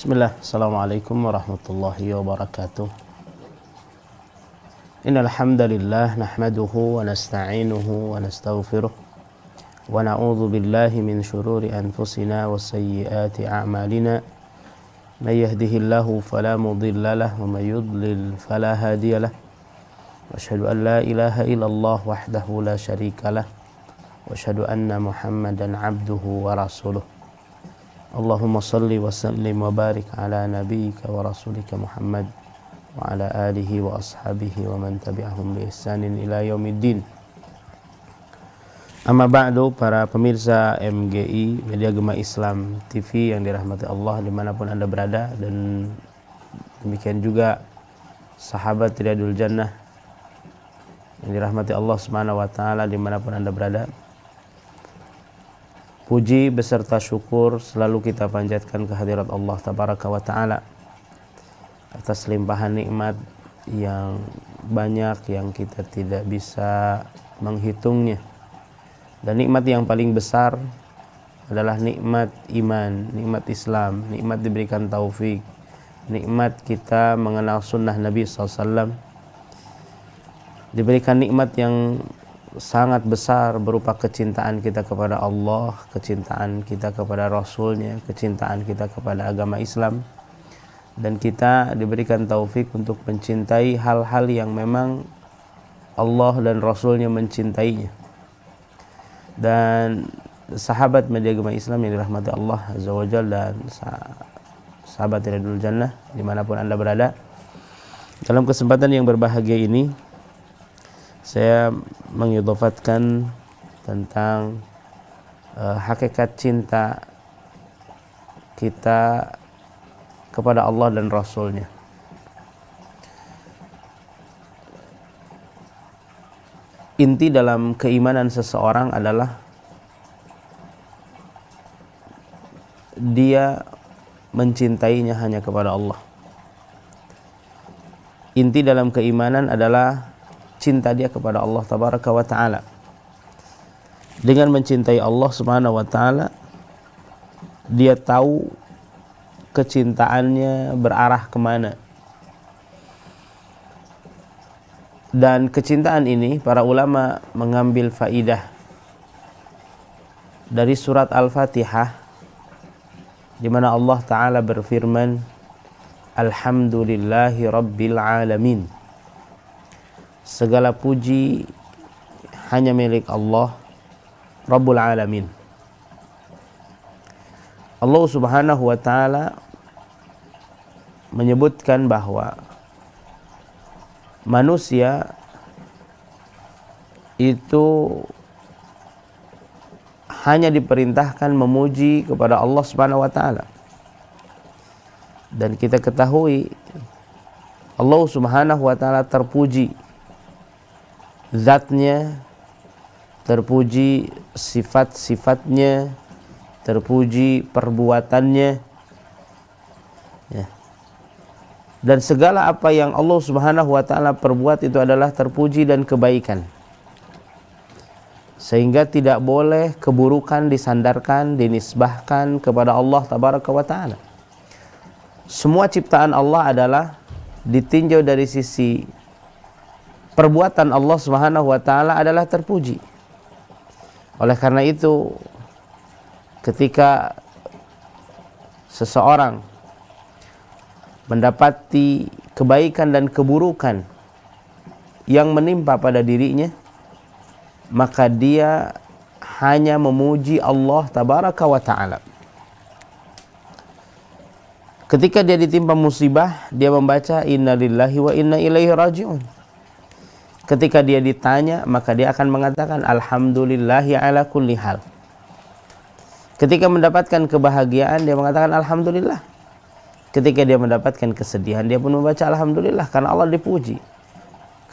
Bismillah, Assalamualaikum warahmatullahi wabarakatuh. Innal hamdalillah nahmaduhu wa nasta'inuhu wa nastaghfiruh wa na'udzu billahi min shururi anfusina wa sayyiati a'malina. May yahdihillahu fala mudilla lahu wa may yudlil fala hadiya lahu. Wa asyhadu an la ilaha illallah wahdahu la syarika lah wa asyhadu anna Muhammadan 'abduhu wa rasuluh. Allahumma salli wa sallim wa barik ala nabiyyika wa rasulika Muhammad wa ala alihi wa ashabihi wa man tabi'ahum bi ihsanin ila yaumiddin. Amma ba'du, para pemirsa MGI Media Gema Islam TV yang dirahmati Allah dimanapun Anda berada, dan demikian juga sahabat Riyadul Jannah yang dirahmati Allah Subhanahu wa taala dimanapun Anda berada. Puji beserta syukur selalu kita panjatkan kehadirat Allah Tabaraka wa Ta'ala atas limpahan nikmat yang banyak yang kita tidak bisa menghitungnya. Dan nikmat yang paling besar adalah nikmat iman, nikmat Islam, nikmat diberikan taufik, nikmat kita mengenal sunnah Nabi SAW. Diberikan nikmat yang sangat besar berupa kecintaan kita kepada Allah, kecintaan kita kepada Rasulnya, kecintaan kita kepada agama Islam, dan kita diberikan taufik untuk mencintai hal-hal yang memang Allah dan Rasulnya mencintainya. Dan sahabat Media Gema Islam yang dirahmati Allah Azza wa Jalla dan sahabat Riyadul Jannah dimanapun Anda berada, dalam kesempatan yang berbahagia ini saya mengidhofatkan tentang hakikat cinta kita kepada Allah dan Rasulnya. Inti dalam keimanan seseorang adalah dia mencintainya hanya kepada Allah. Inti dalam keimanan adalah cinta dia kepada Allah Tabaraka wa Ta'ala. Dengan mencintai Allah Subhanahu wa Ta'ala, dia tahu kecintaannya berarah kemana. Dan kecintaan ini para ulama mengambil faidah dari surat Al-Fatihah, di mana Allah Ta'ala berfirman, Alhamdulillahi Rabbil Alamin. Segala puji hanya milik Allah Rabbul Alamin. Allah Subhanahu wa Ta'ala menyebutkan bahwa manusia itu hanya diperintahkan memuji kepada Allah Subhanahu wa Ta'ala. Dan kita ketahui Allah Subhanahu wa Ta'ala terpuji zatnya, terpuji sifat-sifatnya, terpuji perbuatannya, ya. Dan segala apa yang Allah Subhanahu wa Ta'ala perbuat itu adalah terpuji dan kebaikan, sehingga tidak boleh keburukan disandarkan, dinisbahkan kepada Allah Tabaraka wa Ta'ala. Semua ciptaan Allah adalah ditinjau dari sisi perbuatan Allah Subhanahu wa Ta'ala adalah terpuji. Oleh karena itu, ketika seseorang mendapati kebaikan dan keburukan yang menimpa pada dirinya, maka dia hanya memuji Allah Tabaraka wa Ta'ala. Ketika dia ditimpa musibah, dia membaca Inna lillahi wa inna ilaihi raji'un. Ketika dia ditanya, maka dia akan mengatakan Alhamdulillahi ala kulli hal. Ketika mendapatkan kebahagiaan, dia mengatakan Alhamdulillah. Ketika dia mendapatkan kesedihan, dia pun membaca Alhamdulillah, karena Allah dipuji.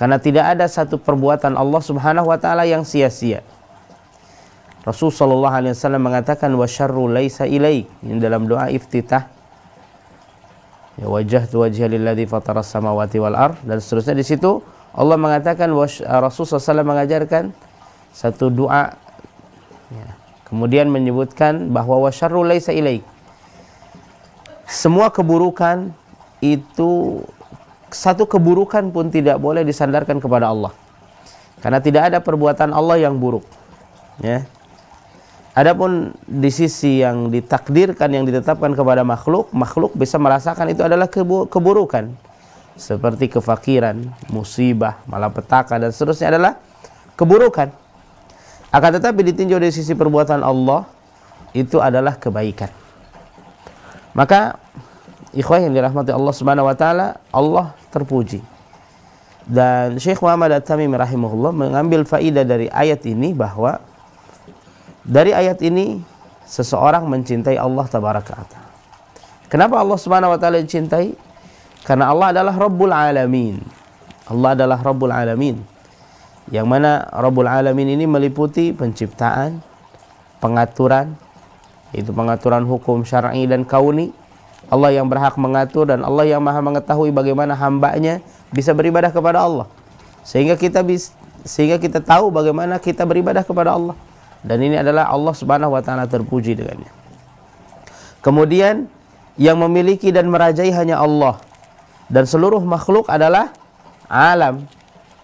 Karena tidak ada satu perbuatan Allah Subhanahu wa Ta'ala yang sia-sia. Rasul sallallahu alaihi wasallam mengatakan wa syarru laisa ilaik, ini dalam doa iftitah. Ya wajjahtu wajhiya lilladzi fataras samawati wal ard, dan seterusnya. Di situ Allah mengatakan, Rasul SAW mengajarkan satu doa, ya. Kemudian menyebutkan bahwa wa syarru laisa ilaik, semua keburukan itu, satu keburukan pun tidak boleh disandarkan kepada Allah. Karena tidak ada perbuatan Allah yang buruk. Ya. Adapun di sisi yang ditakdirkan, yang ditetapkan kepada makhluk, makhluk bisa merasakan itu adalah keburukan. Seperti kefakiran, musibah, malapetaka, dan seterusnya adalah keburukan. Akan tetapi ditinjau dari sisi perbuatan Allah, itu adalah kebaikan. Maka, ikhwah yang dirahmati Allah Subhanahu wa taala, Allah terpuji. Dan Syekh Muhammad At-Tamimi rahimahullah mengambil faidah dari ayat ini, bahwa dari ayat ini seseorang mencintai Allah tabaraka ta'ala. Kenapa Allah Subhanahu wa taala dicintai? Karena Allah adalah Rabbul Alamin. Allah adalah Rabbul Alamin. Yang mana Rabbul Alamin ini meliputi penciptaan, pengaturan, itu pengaturan hukum syar'i dan kauni. Allah yang berhak mengatur, dan Allah yang maha mengetahui bagaimana hambanya bisa beribadah kepada Allah. Sehingga kita tahu bagaimana kita beribadah kepada Allah. Dan ini adalah Allah Subhanahu wa taala terpuji dengannya. Kemudian yang memiliki dan merajai hanya Allah. Dan seluruh makhluk adalah alam.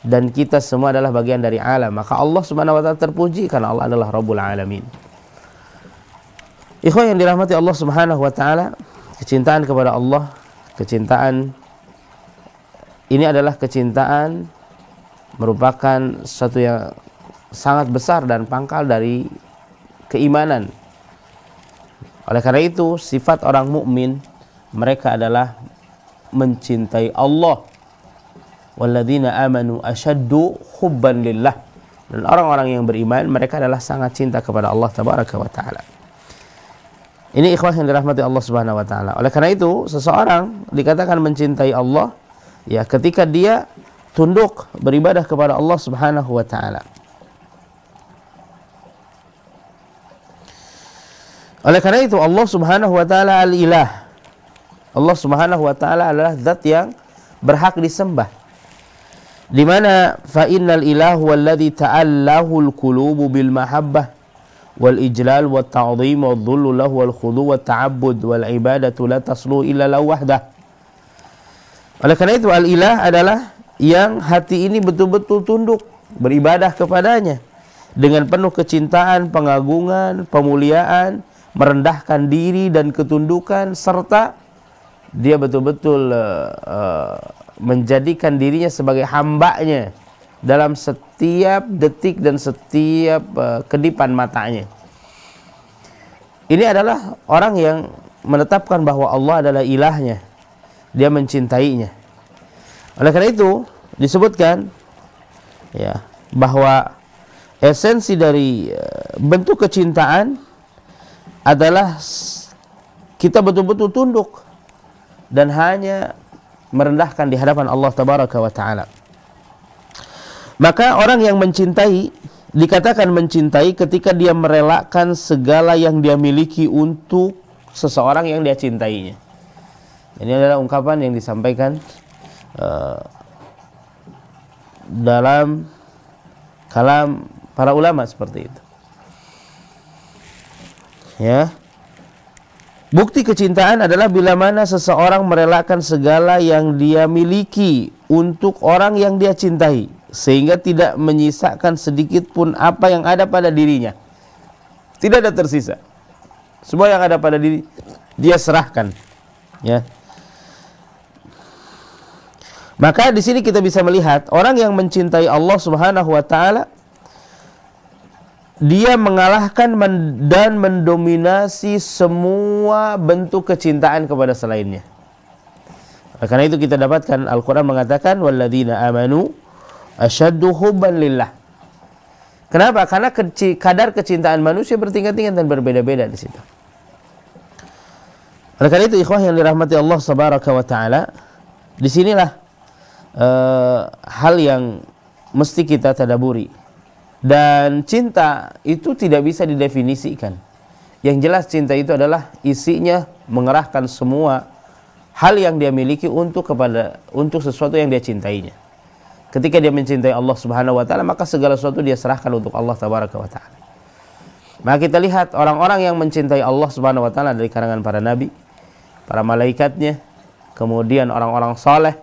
Dan kita semua adalah bagian dari alam. Maka Allah Subhanahu wa taala terpuji karena Allah adalah Rabbul Alamin. Ikhwan yang dirahmati Allah Subhanahu wa taala, kecintaan kepada Allah, kecintaan ini adalah kecintaan merupakan sesuatu yang sangat besar dan pangkal dari keimanan. Oleh karena itu, sifat orang mukmin, mereka adalah mencintai Allah. Walladzina amanu asyaddu hubban lillah. Dan orang-orang yang beriman, mereka adalah sangat cinta kepada Allah tabaraka wa taala. Ini ikhwah yang dirahmati Allah Subhanahu wa taala. Oleh karena itu, seseorang dikatakan mencintai Allah ya ketika dia tunduk beribadah kepada Allah Subhanahu wa taala. Oleh karena itu Allah Subhanahu wa taala al-ilah. Allah Subhanahu wa taala adalah zat yang berhak disembah. Di mana fa innal ilahu alladzi ta'allahu al-qulubu bil mahabbah wal ijlal wat ta'dhim wal dhullu lahu wal khudu' wat ta'abbud wal ibadatu la taslu illa lahu wahdah. Oleh karena itu al-ilah adalah yang hati ini betul-betul tunduk beribadah kepadanya dengan penuh kecintaan, pengagungan, pemuliaan, merendahkan diri dan ketundukan, serta dia betul-betul menjadikan dirinya sebagai hambanya dalam setiap detik dan setiap kedipan matanya. Ini adalah orang yang menetapkan bahwa Allah adalah ilahnya. Dia mencintainya. Oleh karena itu disebutkan ya bahwa esensi dari bentuk kecintaan adalah kita betul-betul tunduk dan hanya merendahkan di hadapan Allah tabaraka wa taala. Maka orang yang mencintai dikatakan mencintai ketika dia merelakan segala yang dia miliki untuk seseorang yang dia cintainya. Ini adalah ungkapan yang disampaikan dalam kalam para ulama seperti itu. Ya. Bukti kecintaan adalah bila mana seseorang merelakan segala yang dia miliki untuk orang yang dia cintai, sehingga tidak menyisakan sedikit pun apa yang ada pada dirinya. Tidak ada tersisa. Semua yang ada pada diri dia serahkan. Ya. Maka di sini kita bisa melihat orang yang mencintai Allah Subhanahu wa taala, dia mengalahkan dan mendominasi semua bentuk kecintaan kepada selainnya. Karena itu kita dapatkan Al-Quran mengatakan walladzina amanu asyaddu hubban lillah. Kenapa? Karena kadar kecintaan manusia bertingkat-tingkat dan berbeda-beda di situ. Oleh karena itu ikhwah yang dirahmati Allah Subhanahu wa taala, disinilah hal yang mesti kita tadaburi. Dan cinta itu tidak bisa didefinisikan. Yang jelas cinta itu adalah isinya mengerahkan semua hal yang dia miliki untuk sesuatu yang dia cintainya. Ketika dia mencintai Allah Subhanahu wa taala, maka segala sesuatu dia serahkan untuk Allah tabaraka wa taala. Maka kita lihat orang-orang yang mencintai Allah Subhanahu wa taala dari kalangan para nabi, para malaikatnya, kemudian orang-orang saleh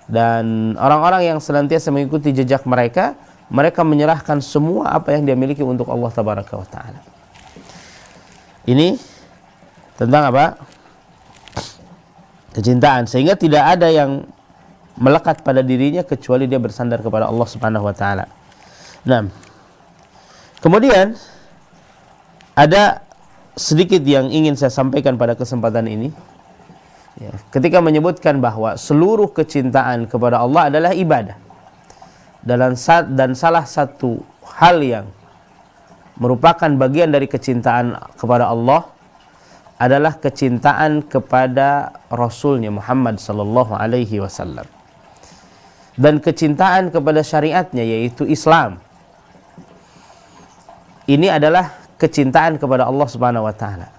dan orang-orang yang senantiasa mengikuti jejak mereka, mereka menyerahkan semua apa yang dia miliki untuk Allah tabaraka wa taala. Ini tentang apa? Kecintaan, sehingga tidak ada yang melekat pada dirinya kecuali dia bersandar kepada Allah Subhanahu wa taala. Nah, kemudian ada sedikit yang ingin saya sampaikan pada kesempatan ini. Ya, ketika menyebutkan bahwa seluruh kecintaan kepada Allah adalah ibadah. Dan salah satu hal yang merupakan bagian dari kecintaan kepada Allah adalah kecintaan kepada Rasulnya Muhammad sallallahu alaihi wasallam. Dan kecintaan kepada syariatnya, yaitu Islam. Ini adalah kecintaan kepada Allah Subhanahu wa taala.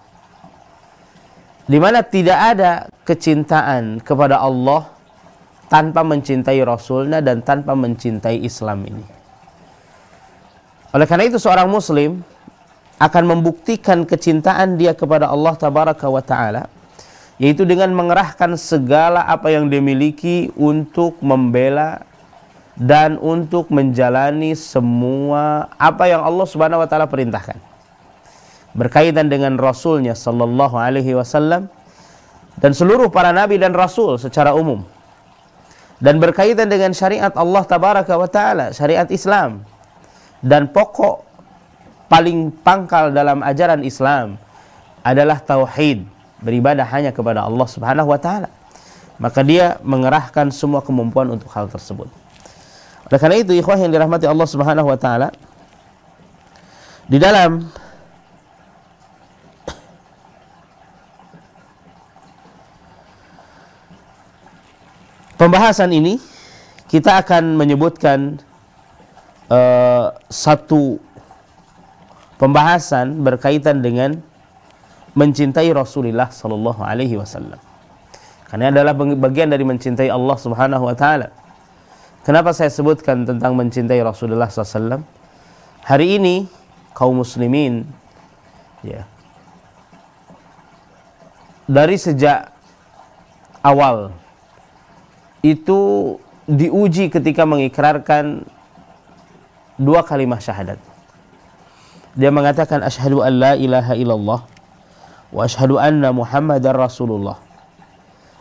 Di mana tidak ada kecintaan kepada Allah tanpa mencintai Rasulnya dan tanpa mencintai Islam ini. Oleh karena itu seorang muslim akan membuktikan kecintaan dia kepada Allah Tabaraka wa ta'ala, yaitu dengan mengerahkan segala apa yang dia miliki untuk membela dan untuk menjalani semua apa yang Allah Subhanahu wa ta'ala perintahkan berkaitan dengan Rasulnya sallallahu alaihi wasallam dan seluruh para nabi dan rasul secara umum, dan berkaitan dengan syariat Allah Tabaraka wa ta'ala, syariat Islam. Dan pokok paling pangkal dalam ajaran Islam adalah tauhid, beribadah hanya kepada Allah Subhanahu wa ta'ala. Maka dia mengerahkan semua kemampuan untuk hal tersebut. Oleh karena itu, ikhwah yang dirahmati Allah Subhanahu wa ta'ala, di dalam pembahasan ini kita akan menyebutkan satu pembahasan berkaitan dengan mencintai Rasulullah sallallahu alaihi wasallam. Karena adalah bagian dari mencintai Allah Subhanahu wa taala. Kenapa saya sebutkan tentang mencintai Rasulullah sallallahu alaihi wasallam? Hari ini kaum muslimin, ya, dari sejak awal itu diuji ketika mengikrarkan dua kalimat syahadat. Dia mengatakan asyhadu an la ilaha illallah wa asyhadu anna Muhammadar Rasulullah.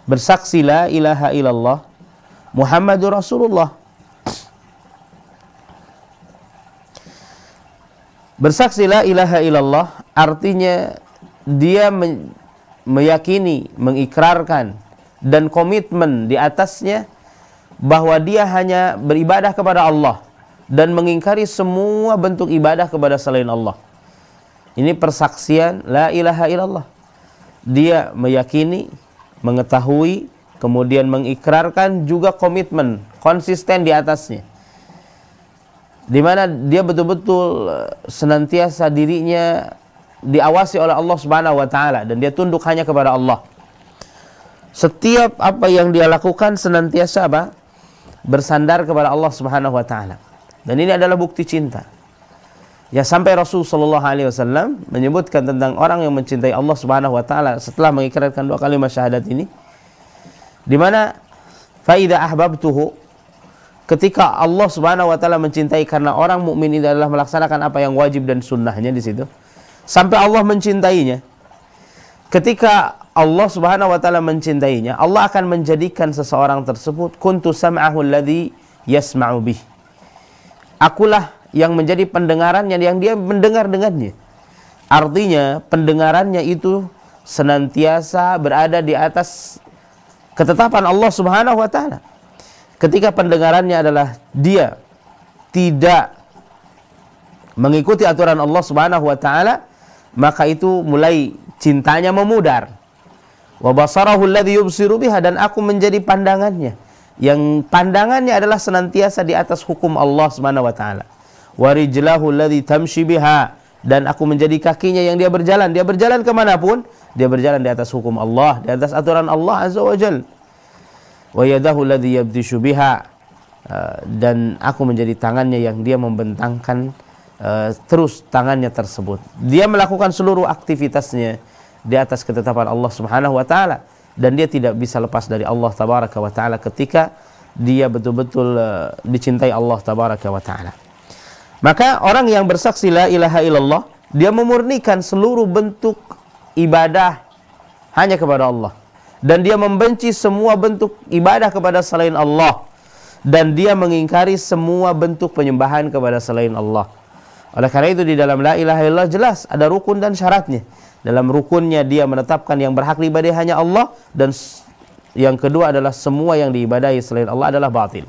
Bersaksi la ilaha illallah, Muhammadur Rasulullah. Bersaksi la ilaha illallah artinya dia meyakini, mengikrarkan dan komitmen di atasnya bahwa dia hanya beribadah kepada Allah dan mengingkari semua bentuk ibadah kepada selain Allah. Ini persaksian la ilaha illallah. Dia meyakini, mengetahui, kemudian mengikrarkan, juga komitmen, konsisten di atasnya. Di mana dia betul-betul senantiasa dirinya diawasi oleh Allah Subhanahu wa taala dan dia tunduk hanya kepada Allah. Setiap apa yang dia lakukan senantiasa apa? Bersandar kepada Allah Subhanahu wa taala. Dan ini adalah bukti cinta. Ya, sampai Rasul sallallahu alaihi wasallam menyebutkan tentang orang yang mencintai Allah Subhanahu wa taala setelah mengikrarkan dua kalimat syahadat ini, di mana fa idza ahbabtuhu, ketika Allah Subhanahu wa taala mencintai, karena orang mukmin ini adalah melaksanakan apa yang wajib dan sunnahnya di situ, sampai Allah mencintainya. Ketika Allah Subhanahu wa taala mencintainya, Allah akan menjadikan seseorang tersebut kuntu sam'ahu alladhi yasma'u bih. Akulah yang menjadi pendengarannya yang dia mendengar dengannya. Artinya pendengarannya itu senantiasa berada di atas ketetapan Allah Subhanahu wa taala. Ketika pendengarannya adalah dia tidak mengikuti aturan Allah Subhanahu wa taala, maka itu mulai cintanya memudar. Wa basarahu alladhi yubsiru biha, dan aku menjadi pandangannya yang pandangannya adalah senantiasa di atas hukum Allah Subhanahu wa taala. Wa rijlahu alladhi tamshi biha, dan aku menjadi kakinya yang dia berjalan kemanapun, dia berjalan di atas hukum Allah, di atas aturan Allah Azza wa Jalla. Wa yadahu alladhi yabdishu biha, dan aku menjadi tangannya yang dia membentangkan terus tangannya tersebut. Dia melakukan seluruh aktivitasnya di atas ketetapan Allah Subhanahu wa taala. dan dia tidak bisa lepas dari Allah tabaraka wa taala ketika dia betul-betul dicintai Allah tabaraka wa taala. Maka orang yang bersaksi la ilaha illallah, dia memurnikan seluruh bentuk ibadah hanya kepada Allah, dan dia membenci semua bentuk ibadah kepada selain Allah, dan dia mengingkari semua bentuk penyembahan kepada selain Allah. Oleh karena itu di dalam la ilaha illallah jelas ada rukun dan syaratnya. Dalam rukunnya dia menetapkan yang berhak diibadahi hanya Allah, dan yang kedua adalah semua yang diibadahi selain Allah adalah batil.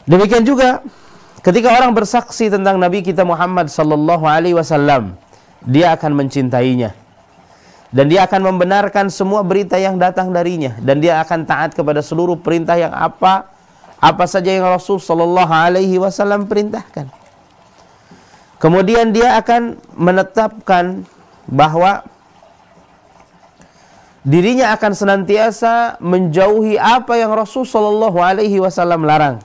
Demikian juga ketika orang bersaksi tentang Nabi kita Muhammad sallallahu alaihi wasallam, dia akan mencintainya, dan dia akan membenarkan semua berita yang datang darinya, dan dia akan taat kepada seluruh perintah yang apa saja yang Rasul sallallahu alaihi wasallam perintahkan. Kemudian dia akan menetapkan bahwa dirinya akan senantiasa menjauhi apa yang Rasul sallallahu alaihi wasallam larang.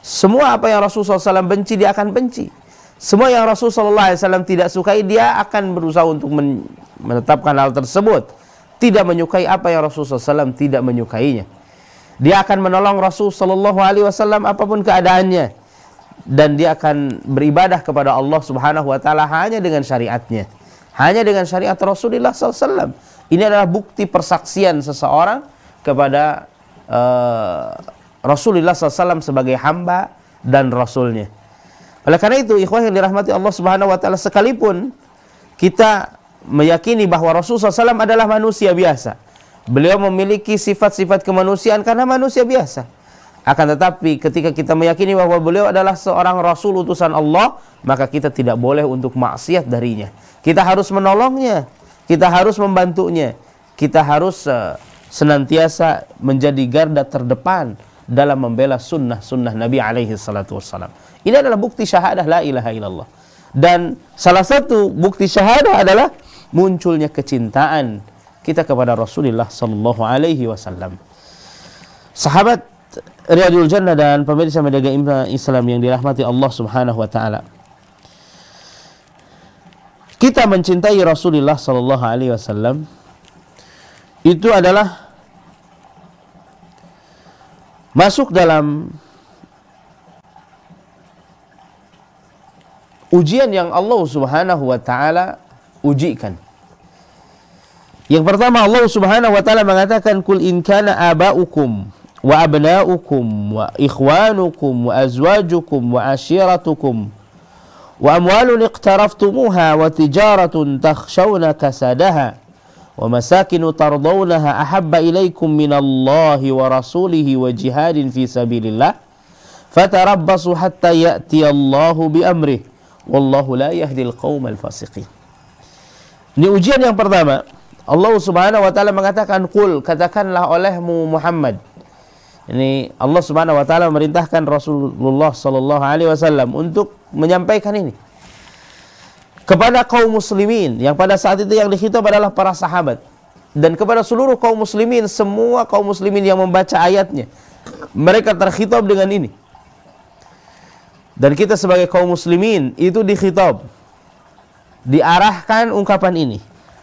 Semua apa yang Rasul sallallahu alaihi wasallam benci, dia akan benci. Semua yang Rasul sallallahu alaihi wasallam tidak sukai, dia akan berusaha untuk menetapkan hal tersebut. Tidak menyukai apa yang Rasul sallallahu alaihi wasallam tidak menyukainya. Dia akan menolong Rasul sallallahu alaihi wasallam apapun keadaannya, dan dia akan beribadah kepada Allah Subhanahu wa taala hanya dengan syariatnya, hanya dengan syariat Rasulullah SAW. Ini adalah bukti persaksian seseorang kepada Rasulullah SAW sebagai hamba dan Rasulnya. Oleh karena itu, ikhwah yang dirahmati Allah Subhanahu wa taala, sekalipun kita meyakini bahwa Rasulullah SAW adalah manusia biasa, beliau memiliki sifat-sifat kemanusiaan karena manusia biasa. Akan tetapi ketika kita meyakini bahwa beliau adalah seorang Rasul utusan Allah, maka kita tidak boleh untuk maksiat darinya. Kita harus menolongnya, kita harus membantunya, kita harus senantiasa menjadi garda terdepan dalam membela sunnah Nabi alaihi salatu wassalam. Ini adalah bukti syahadah la ilaha illallah. Dan salah satu bukti syahadah adalah munculnya kecintaan kita kepada Rasulullah sallallahu alaihi wasallam. Sahabat Riyadul Jannah dan pemirsa media Islam yang dirahmati Allah Subhanahu wa taala, kita mencintai Rasulullah sallallahu alaihi wasallam itu adalah masuk dalam ujian yang Allah Subhanahu wa taala ujikan. Yang pertama, Allah Subhanahu wa taala mengatakan, "Qul in kana aba'ukum wa abna'ukum wa ikhwanukum wa azwajukum wa ashiratukum wa amwalun iqtaraftumuha wa tijaratun takhshawna kasadaha wa masakinu tardawnaha ahabba ilaykum minallahi wa rasulihi wa jihadin fi sabilillah fatarabbasu hatta ya'tiyallahu bi amrih wallahu la yahdil qaumal fasiqin." Ini ujian yang pertama. Allah Subhanahu wa taala mengatakan, "Qul," katakanlah olehmu Muhammad. Ini Allah Subhanahu wa taala memerintahkan Rasulullah sallallahu alaihi wasallam untuk menyampaikan ini kepada kaum muslimin, yang pada saat itu yang dikhitab adalah para sahabat, dan kepada seluruh kaum muslimin, semua kaum muslimin yang membaca ayatnya, mereka terkhitab dengan ini. Dan kita sebagai kaum muslimin itu dikhitab, diarahkan ungkapan ini.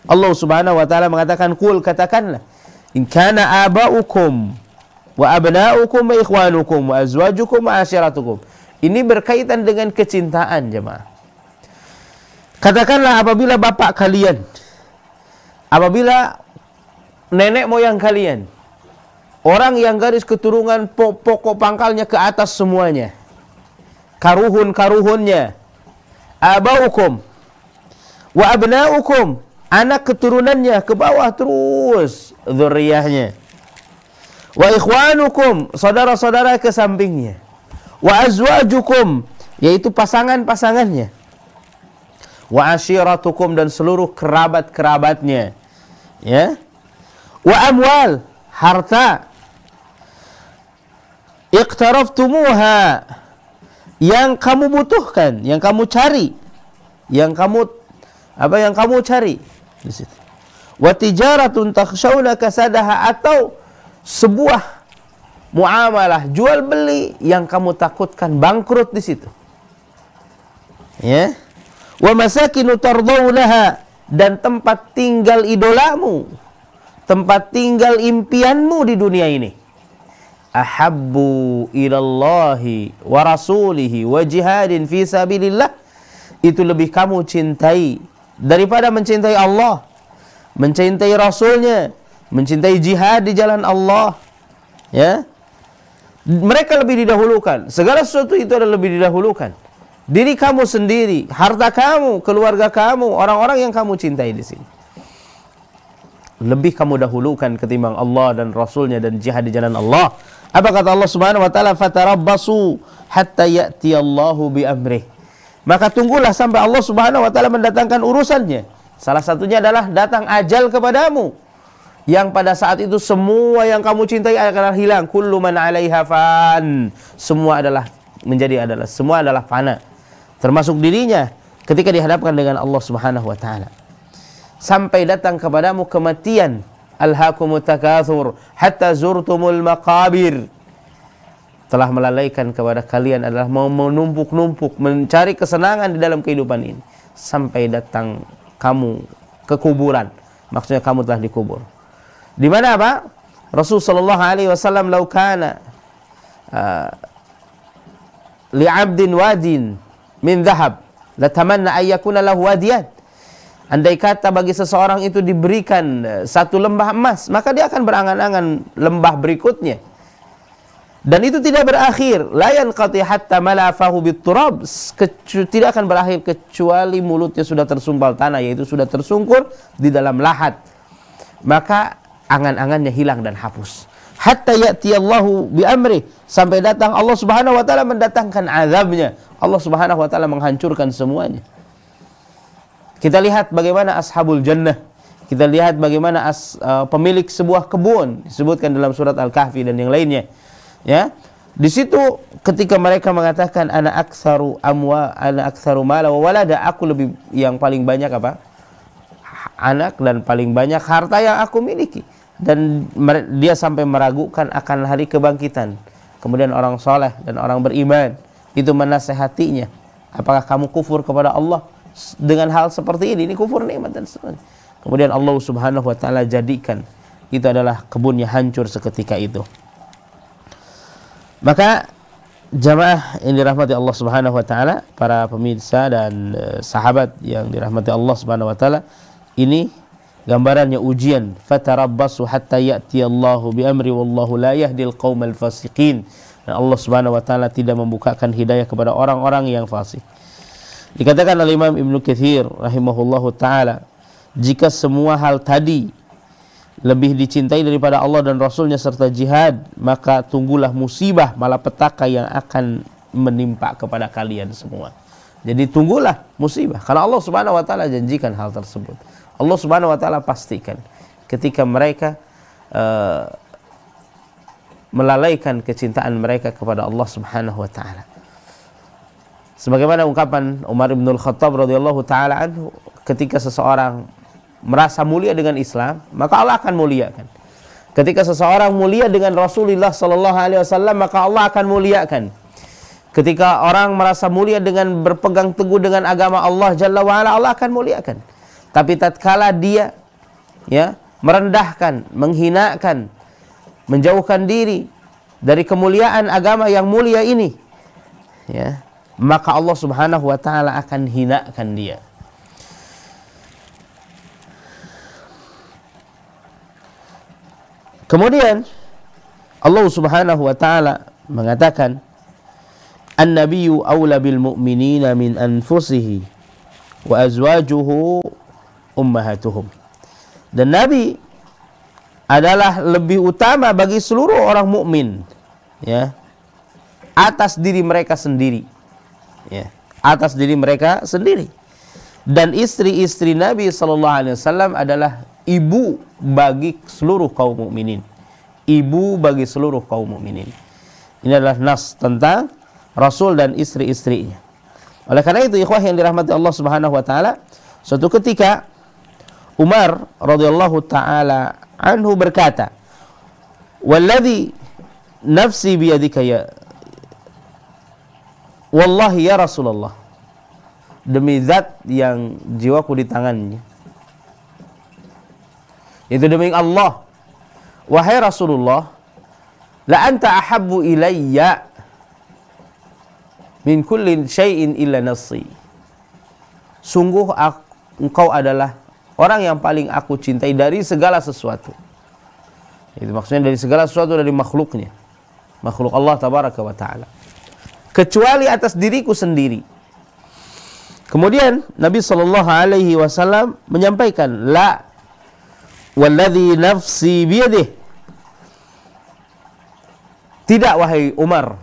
Allah Subhanahu wa taala mengatakan, "Qul," katakanlah, "in kana aba'ukum wa abna'ukum wa ikhwanukum wa azwajukum wa ashiratukum." Ini berkaitan dengan kecintaan, jemaah. Katakanlah apabila bapak kalian, apabila nenek moyang kalian, orang yang garis keturunan pokok pangkalnya ke atas semuanya, karuhun-karuhunnya, abaukum wa abna'ukum, anak keturunannya ke bawah terus dzurriyyahnya, wa ikhwanukum, saudara-saudara ke sampingnya, wa azwajukum, yaitu pasangan-pasangannya, wa ashiratukum, dan seluruh kerabat-kerabatnya, ya, wa amwal, harta, iqtaraftumuha, yang kamu butuhkan, yang kamu cari, yang kamu cari di situ. Wa tijaratun takhshawna kasadaha, atau sebuah muamalah jual beli yang kamu takutkan bangkrut di situ. Ya. Wa masakinu tardawnaha, dan tempat tinggal idolamu tempat tinggal impianmu di dunia ini. Ahabbu ilallahi wa rasulihi wa jihadin fi sabilillah, itu lebih kamu cintai daripada mencintai Allah, mencintai Rasulnya, mencintai jihad di jalan Allah. Ya, mereka lebih didahulukan. Segala sesuatu itu adalah lebih didahulukan. Diri kamu sendiri, harta kamu, keluarga kamu, orang-orang yang kamu cintai di sini, lebih kamu dahulukan ketimbang Allah dan Rasulnya dan jihad di jalan Allah. Apa kata Allah Subhanahu wa taala? Fatarabbasu hatta ya'tiyallahu bi amrih. Maka tunggulah sampai Allah Subhanahu wa taala mendatangkan urusannya. Salah satunya adalah datang ajal kepadamu, yang pada saat itu semua yang kamu cintai akan hilang. Kullu man 'alaiha fan. Semua adalah fana, termasuk dirinya ketika dihadapkan dengan Allah Subhanahu wa taala. Sampai datang kepadamu kematian. Alhaakumut takatsur hatta zurtumul maqabir. Telah melalaikan kepada kalian adalah mau menumpuk-numpuk, mencari kesenangan di dalam kehidupan ini, sampai datang kamu ke kuburan. Maksudnya kamu telah dikubur. Di mana apa? Rasul sallallahu alaihi wasallam, "Lau kana li 'abdin wadin min dhahab, latamanna ay yakuna lahu wadiyan." Andai kata bagi seseorang itu diberikan satu lembah emas, maka dia akan berangan-angan lembah berikutnya. Dan itu tidak berakhir. La yanqati hatta malafahu bit-turab. Tidak akan berakhir kecuali mulutnya sudah tersumpal tanah, yaitu sudah tersungkur di dalam lahat. Maka angan-angannya hilang dan hapus. Hatta ya'tiyallahu bi amri, sampai datang Allah Subhanahu wa taala mendatangkan azabnya. Allah Subhanahu wa taala menghancurkan semuanya. Kita lihat bagaimana ashabul jannah. Kita lihat bagaimana pemilik sebuah kebun, disebutkan dalam surat Al-Kahfi dan yang lainnya. Ya, di situ ketika mereka mengatakan ana aktsaru mala wa walada, aku lebih yang paling banyak apa? Anak dan paling banyak harta yang aku miliki. Dan dia sampai meragukan akan hari kebangkitan. Kemudian orang soleh dan orang beriman itu menasehatinya, apakah kamu kufur kepada Allah dengan hal seperti ini kufur nikmat dan sebagainya. Kemudian Allah Subhanahu wa taala jadikan itu adalah kebunnya hancur seketika itu. Maka jamaah yang dirahmati Allah Subhanahu wa taala, para pemirsa dan sahabat yang dirahmati Allah Subhanahu wa taala, ini gambarannya ujian. Fatarabbasu hatta ya'tiyallahu bi amri wallahu la yahdil qaumal fasiqin. Dan Allah Subhanahu wa taala tidak membukakan hidayah kepada orang-orang yang fasik. Dikatakan oleh Imam Ibnu Katsir rahimahullahu taala, jika semua hal tadi lebih dicintai daripada Allah dan Rasulnya serta jihad, maka tunggulah musibah malapetaka yang akan menimpa kepada kalian semua. Jadi tunggulah musibah, karena Allah Subhanahu wa taala janjikan hal tersebut. Allah Subhanahu wa taala pastikan ketika mereka melalaikan kecintaan mereka kepada Allah Subhanahu wa taala. Sebagaimana ungkapan Umar bin Al-Khattab radhiyallahu taala anhu, ketika seseorang merasa mulia dengan Islam, maka Allah akan muliakan. Ketika seseorang mulia dengan Rasulullah sallallahu alaihi wasallam, maka Allah akan muliakan. Ketika orang merasa mulia dengan berpegang teguh dengan agama Allah Jalla wa ala, Allah akan muliakan. Tapi tatkala dia merendahkan, menghinakan, menjauhkan diri dari kemuliaan agama yang mulia ini, maka Allah Subhanahu wa taala akan hinakan dia. Kemudian Allah Subhanahu wa taala mengatakan, "An-nabiyyu aula bil mu'minina min anfusihi wa azwajuhu ummahatuhum." Dan Nabi adalah lebih utama bagi seluruh orang mukmin, atas diri mereka sendiri. Atas diri mereka sendiri. Dan istri-istri Nabi sallallahu alaihi wasallam adalah ibu bagi seluruh kaum mukminin. Ibu bagi seluruh kaum mukminin. Ini adalah nas tentang Rasul dan istri-istrinya. Oleh karena itu, ikhwah yang dirahmati Allah Subhanahu wa taala, suatu ketika Umar radhiyallahu taala anhu berkata, "Walladzi nafsi biyadika ya wallahi ya Rasulullah, demi zat yang jiwaku di tangannya, Itu demi Allah. Wahai Rasulullah, la anta ahabbu ilayya min kulli syai'in illa nafsi. Sungguh engkau adalah orang yang paling aku cintai dari segala sesuatu. Itu maksudnya dari segala sesuatu, dari makhluknya. Makhluk Allah tabaraka wa ta'ala. Kecuali atas diriku sendiri. Kemudian Nabi SAW menyampaikan, la walladhi nafsi biyadih. Tidak wahai Umar,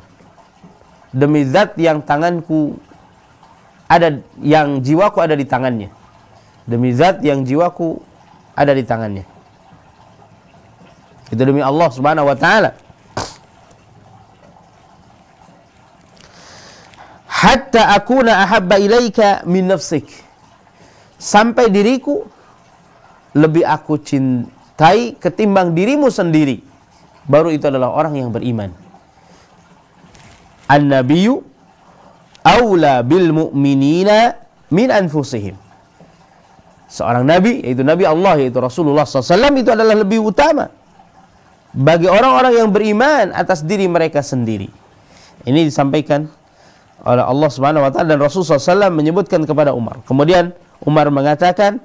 demi zat yang tanganku ada, yang jiwaku ada di tangannya. Demi zat yang jiwaku ada di tangannya. Itu demi Allah Subhanahu wa taala. Hatta akuna ahabba ilaika min nafsik. Sampai diriku lebih aku cintai ketimbang dirimu sendiri. Baru itu adalah orang yang beriman. An-nabiyyu aula bil mu'minina min anfusihim. Seorang nabi, yaitu Nabi Allah, yaitu Rasulullah SAW, itu adalah lebih utama bagi orang-orang yang beriman atas diri mereka sendiri. Ini disampaikan oleh Allah Subhanahu wa taala, dan Rasulullah SAW menyebutkan kepada Umar. Kemudian Umar mengatakan,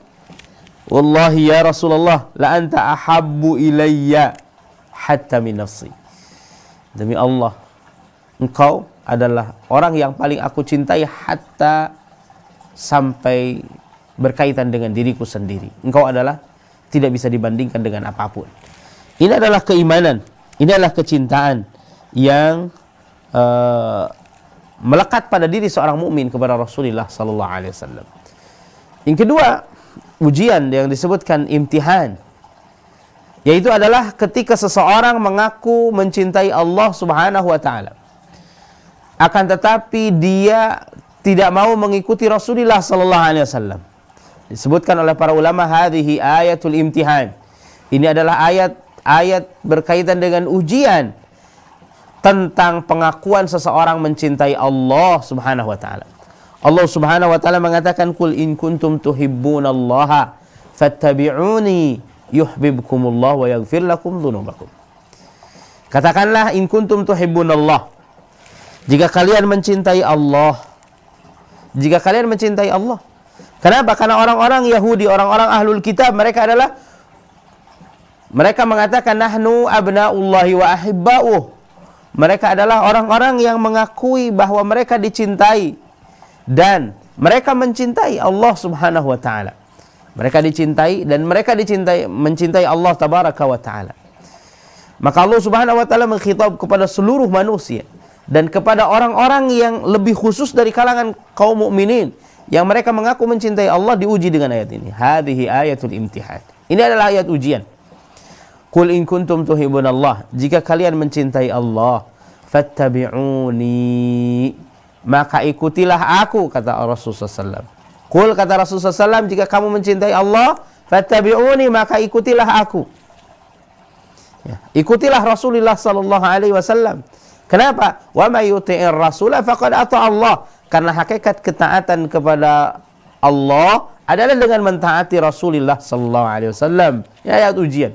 wallahi ya Rasulullah, la anta ahabbu ilayya hatta min nafsi. Demi Allah, engkau adalah orang yang paling aku cintai hatta sampai berkaitan dengan diriku sendiri. Engkau adalah tidak bisa dibandingkan dengan apapun. Ini adalah keimanan, ini adalah kecintaan yang melekat pada diri seorang mukmin kepada Rasulullah sallallahu alaihi wasallam. Yang kedua, ujian yang disebutkan imtihan, yaitu adalah ketika seseorang mengaku mencintai Allah Subhanahu wa taala, akan tetapi dia tidak mau mengikuti Rasulullah sallallahu alaihi wasallam. Disebutkan oleh para ulama, hadhihi ayatul imtihan. Ini adalah ayat berkaitan dengan ujian tentang pengakuan seseorang mencintai Allah Subhanahu wa taala. Allah Subhanahu wa taala mengatakan, "Qul in kuntum tuhibbunallaha fattabi'uni yuhibbukumullah wa yaghfir lakum dzunubakum." Katakanlah, in kuntum tuhibbunallah. Jika kalian mencintai Allah. Jika kalian mencintai Allah. Kenapa? Karena orang-orang Yahudi, orang-orang Ahlul Kitab, mereka mengatakan nahnu abnaullahi wa ahibba'uh. Mereka adalah orang-orang yang mengakui bahwa mereka dicintai dan mereka mencintai Allah Subhanahu wa taala. Mereka dicintai dan mereka mencintai Allah tabaraka wa taala. Maka Allah Subhanahu wa taala mengkhitab kepada seluruh manusia dan kepada orang-orang yang lebih khusus dari kalangan kaum mukminin yang mereka mengaku mencintai Allah, diuji dengan ayat ini. Hadhihi ayatul imtihan. Ini adalah ayat ujian. Qul in kuntum tuhibbunallah, jika kalian mencintai Allah, fattabi'uni, maka ikutilah aku, kata Rasulullah SAW. Qul, kata Rasulullah SAW, jika kamu mencintai Allah, fattabi'uni, maka ikutilah aku. Ya, ikutilah Rasulullah sallallahu alaihi wasallam. Kenapa? Wa may yuti'ir rasula faqad ata Allah. Karena hakikat ketaatan kepada Allah adalah dengan mentaati Rasulullah sallallahu alaihi wasallam. Ya, ayat ujian.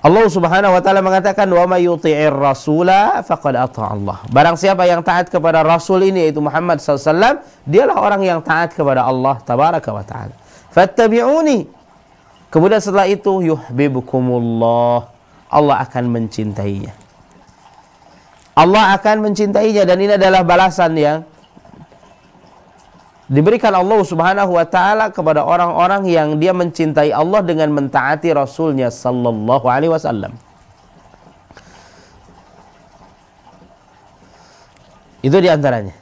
Allah Subhanahu wa taala mengatakan, wa may yuti'ir rasula faqad ata Allah. Barang siapa yang taat kepada Rasul ini, yaitu Muhammad sallallahu alaihi wasallam, dialah orang yang taat kepada Allah tabaraka wa taala. Fattabi'uni. Kemudian setelah itu yuhibbukumullah. Allah akan mencintainya. Allah akan mencintainya, dan ini adalah balasan yang diberikan Allah Subhanahu wa taala kepada orang-orang yang dia mencintai Allah dengan mentaati Rasulnya sallallahu alaihi wasallam. Itu diantaranya.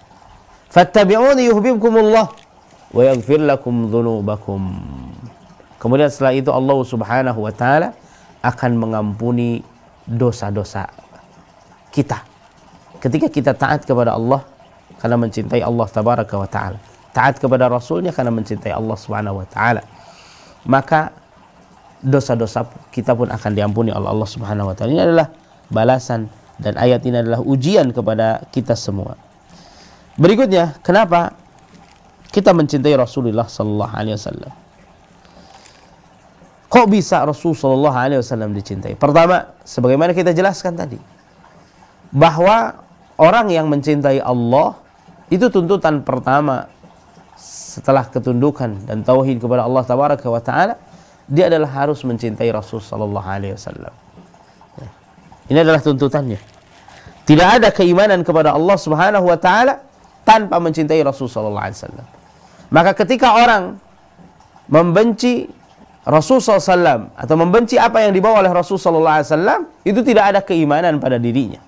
Fattabi'uni yuhibbukumullah wa yaghfir lakum dzunubakum. Kemudian setelah itu Allah Subhanahu wa taala akan mengampuni dosa-dosa kita. Ketika kita taat kepada Allah karena mencintai Allah tabaraka wa taala, taat kepada Rasulnya karena mencintai Allah Subhanahu wa taala, maka dosa-dosa kita pun akan diampuni oleh Allah Subhanahu wa taala. Ini adalah balasan, dan ayat ini adalah ujian kepada kita semua. Berikutnya, kenapa kita mencintai Rasulullah sallallahu alaihi wasallam? Kok bisa Rasul sallallahu alaihi wasallam dicintai? Pertama, sebagaimana kita jelaskan tadi, bahwa orang yang mencintai Allah itu tuntutan pertama setelah ketundukan dan tauhid kepada Allah tabaraka wa taala, dia adalah harus mencintai Rasul sallallahu alaihi wasallam. Ini adalah tuntutannya. Tidak ada keimanan kepada Allah Subhanahu wa taala tanpa mencintai Rasul sallallahu alaihi wasallam. Maka ketika orang membenci Rasul SAW atau membenci apa yang dibawa oleh Rasul SAW, itu tidak ada keimanan pada dirinya.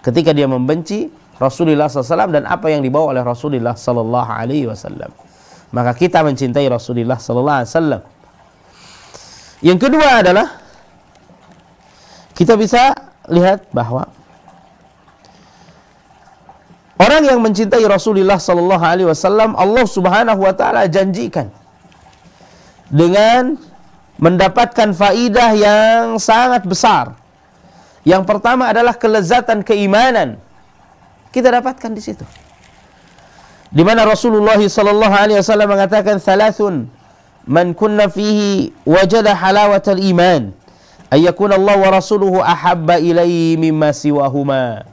Ketika dia membenci Rasulullah SAW dan apa yang dibawa oleh Rasulullah SAW, maka kita mencintai Rasulullah SAW. Yang kedua adalah kita bisa lihat bahwa orang yang mencintai Rasulullah SAW, Allah Subhanahu wa taala janjikan dengan mendapatkan faidah yang sangat besar. Yang pertama adalah kelezatan keimanan. Kita dapatkan di situ. Di mana Rasulullah sallallahu alaihi wasallam mengatakan thalathun man kunna fihi wajada halawatal iman ay yakuna Allah wa rasuluhu ahabba ilaihi mimma siwahuma.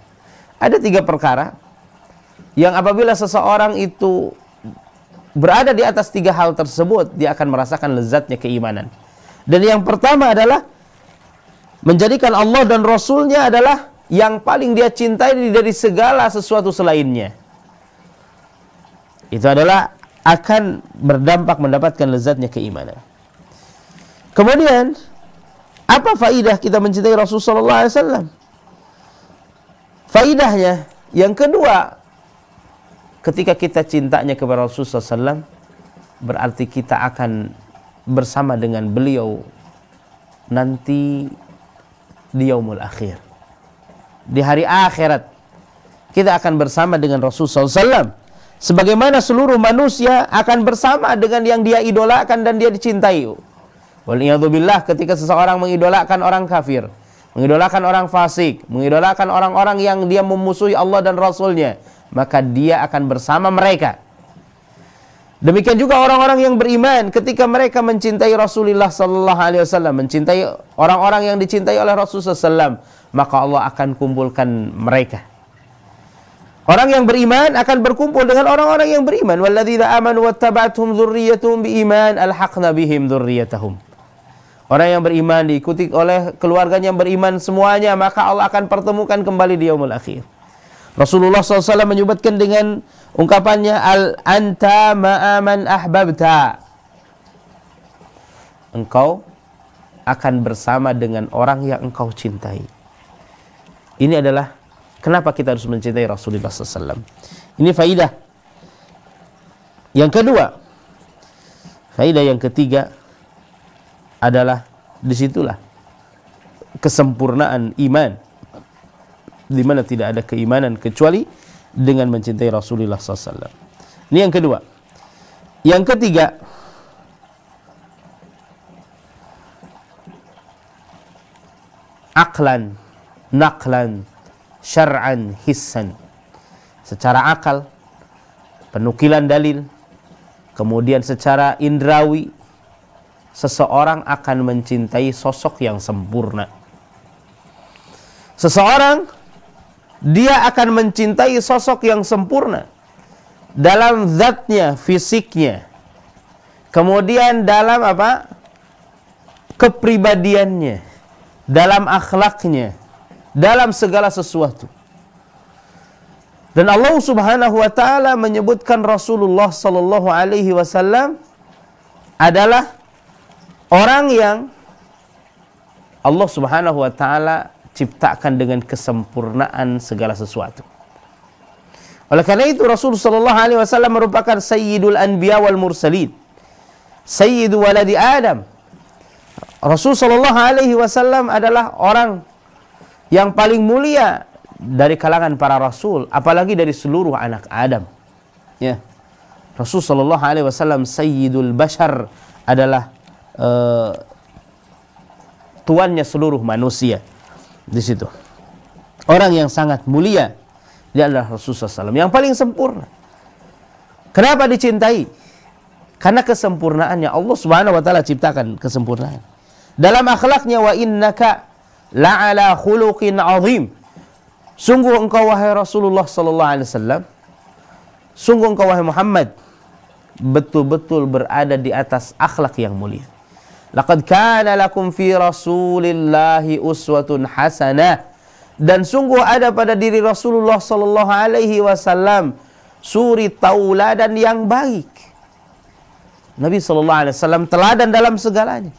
Ada 3 perkara yang apabila seseorang itu berada di atas 3 hal tersebut, dia akan merasakan lezatnya keimanan. Dan yang pertama adalah menjadikan Allah dan Rasulnya adalah yang paling dia cintai dari segala sesuatu selainnya. Itu adalah akan berdampak mendapatkan lezatnya keimanan. Kemudian, apa faidah kita mencintai Rasulullah SAW? Faidahnya, yang kedua, ketika kita cintanya kepada Rasulullah SAW, berarti kita akan bersama dengan beliau nanti di yaumul akhir. Di hari akhirat, kita akan bersama dengan Rasulullah SAW. Sebagaimana seluruh manusia akan bersama dengan yang dia idolakan dan dia dicintai. Waliyadzubillah, ketika seseorang mengidolakan orang kafir, mengidolakan orang fasik, mengidolakan orang-orang yang dia memusuhi Allah dan Rasulnya, maka dia akan bersama mereka. Demikian juga orang-orang yang beriman ketika mereka mencintai Rasulullah sallallahu alaihi wasallam, mencintai orang-orang yang dicintai oleh Rasulullah sallallahu, maka Allah akan kumpulkan mereka. Orang yang beriman akan berkumpul dengan orang-orang yang beriman. Walladzina amanu wattaba'athum dzurriyyatuhum biiman alhaqna bihim dzurriyyatahum. Orang yang beriman diikuti oleh keluarganya yang beriman semuanya, maka Allah akan pertemukan kembali di yaumul akhir. Rasulullah SAW menyebutkan dengan ungkapannya anta ma'aman ahbabta. Engkau akan bersama dengan orang yang engkau cintai. Ini adalah kenapa kita harus mencintai Rasulullah SAW. Ini faidah. Yang kedua, faidah yang ketiga adalah disitulah kesempurnaan iman, di mana tidak ada keimanan kecuali dengan mencintai Rasulullah SAW. Ini yang kedua. Yang ketiga, aklan, naklan, syar'an, hissan. Secara akal, penukilan dalil, kemudian secara indrawi, seseorang akan mencintai sosok yang sempurna. Seseorang dia akan mencintai sosok yang sempurna dalam zatnya, fisiknya, kemudian dalam apa? Kepribadiannya, dalam akhlaknya, dalam segala sesuatu. Dan Allah Subhanahu wa taala menyebutkan Rasulullah sallallahu alaihi wasallam adalah orang yang Allah Subhanahu wa taala ciptakan dengan kesempurnaan segala sesuatu. Oleh karena itu Rasul sallallahu alaihi wasallam merupakan sayyidul anbiya wal mursalin, sayyidu waladi Adam. Rasul sallallahu alaihi wasallam adalah orang yang paling mulia dari kalangan para rasul, apalagi dari seluruh anak Adam. Ya. Rasul sallallahu alaihi wasallam sayyidul bashar, adalah tuannya seluruh manusia. Di situ orang yang sangat mulia, dia adalah Rasulullah SAW yang paling sempurna. Kenapa dicintai? Karena kesempurnaannya Allah Subhanahu wa taala ciptakan kesempurnaan. Dalam akhlaknya, wa innaka la'ala khuluqin azim. Sungguh engkau wahai Rasulullah sallallahu alaihi wasallam, sungguh engkau wahai Muhammad betul-betul berada di atas akhlak yang mulia. Laqad kana lakum fi Rasulillahi uswatun hasanah. Dan sungguh ada pada diri Rasulullah sallallahu alaihi wasallam suri tauladan yang baik. Nabi sallallahu alaihi wasallam teladan dalam segalanya.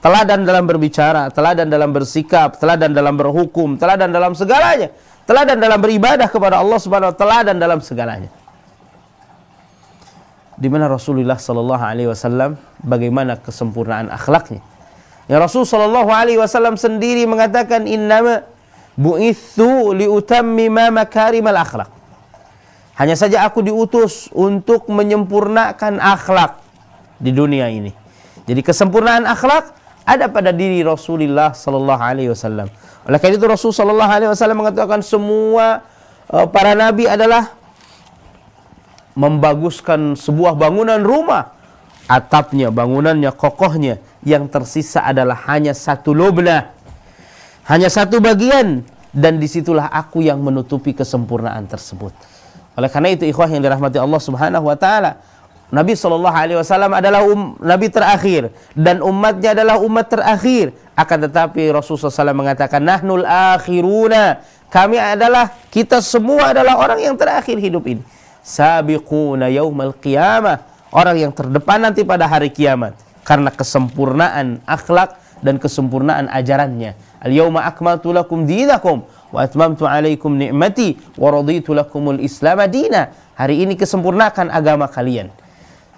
Teladan dalam berbicara, teladan dalam bersikap, teladan dalam berhukum, teladan dalam segalanya. Teladan dalam beribadah kepada Allah Subhanahu wa taala, teladan dalam segalanya. Di mana Rasulullah sallallahu alaihi wasallam bagaimana kesempurnaan akhlaknya. Ya, Rasul sallallahu alaihi wasallam sendiri mengatakan, innama bu'itsu liutammima makarimal akhlak. Hanya saja aku diutus untuk menyempurnakan akhlak di dunia ini. Jadi kesempurnaan akhlak ada pada diri Rasulullah sallallahu alaihi wasallam. Oleh karena itu Rasul sallallahu alaihi wasallam mengatakan semua para nabi adalah membaguskan sebuah bangunan rumah. Atapnya, bangunannya, kokohnya, yang tersisa adalah hanya satu lubna, hanya satu bagian, dan disitulah aku yang menutupi kesempurnaan tersebut. Oleh karena itu ikhwah yang dirahmati Allah Subhanahu wa taala, Nabi sallallahu alaihi wasallam adalah nabi terakhir dan umatnya adalah umat terakhir. Akan tetapi Rasulullah SAW mengatakan, nahnul akhiruna, kami adalah, kita semua adalah orang yang terakhir hidup ini. Sabiquna yaumal qiyamah, orang yang terdepan nanti pada hari kiamat, karena kesempurnaan akhlak dan kesempurnaan ajarannya. Al-yawma akmaltu lakum dinakum wa atmamtu alaikum ni'mati wa raditu lakumul islam dina. Hari ini kesempurnakan agama kalian.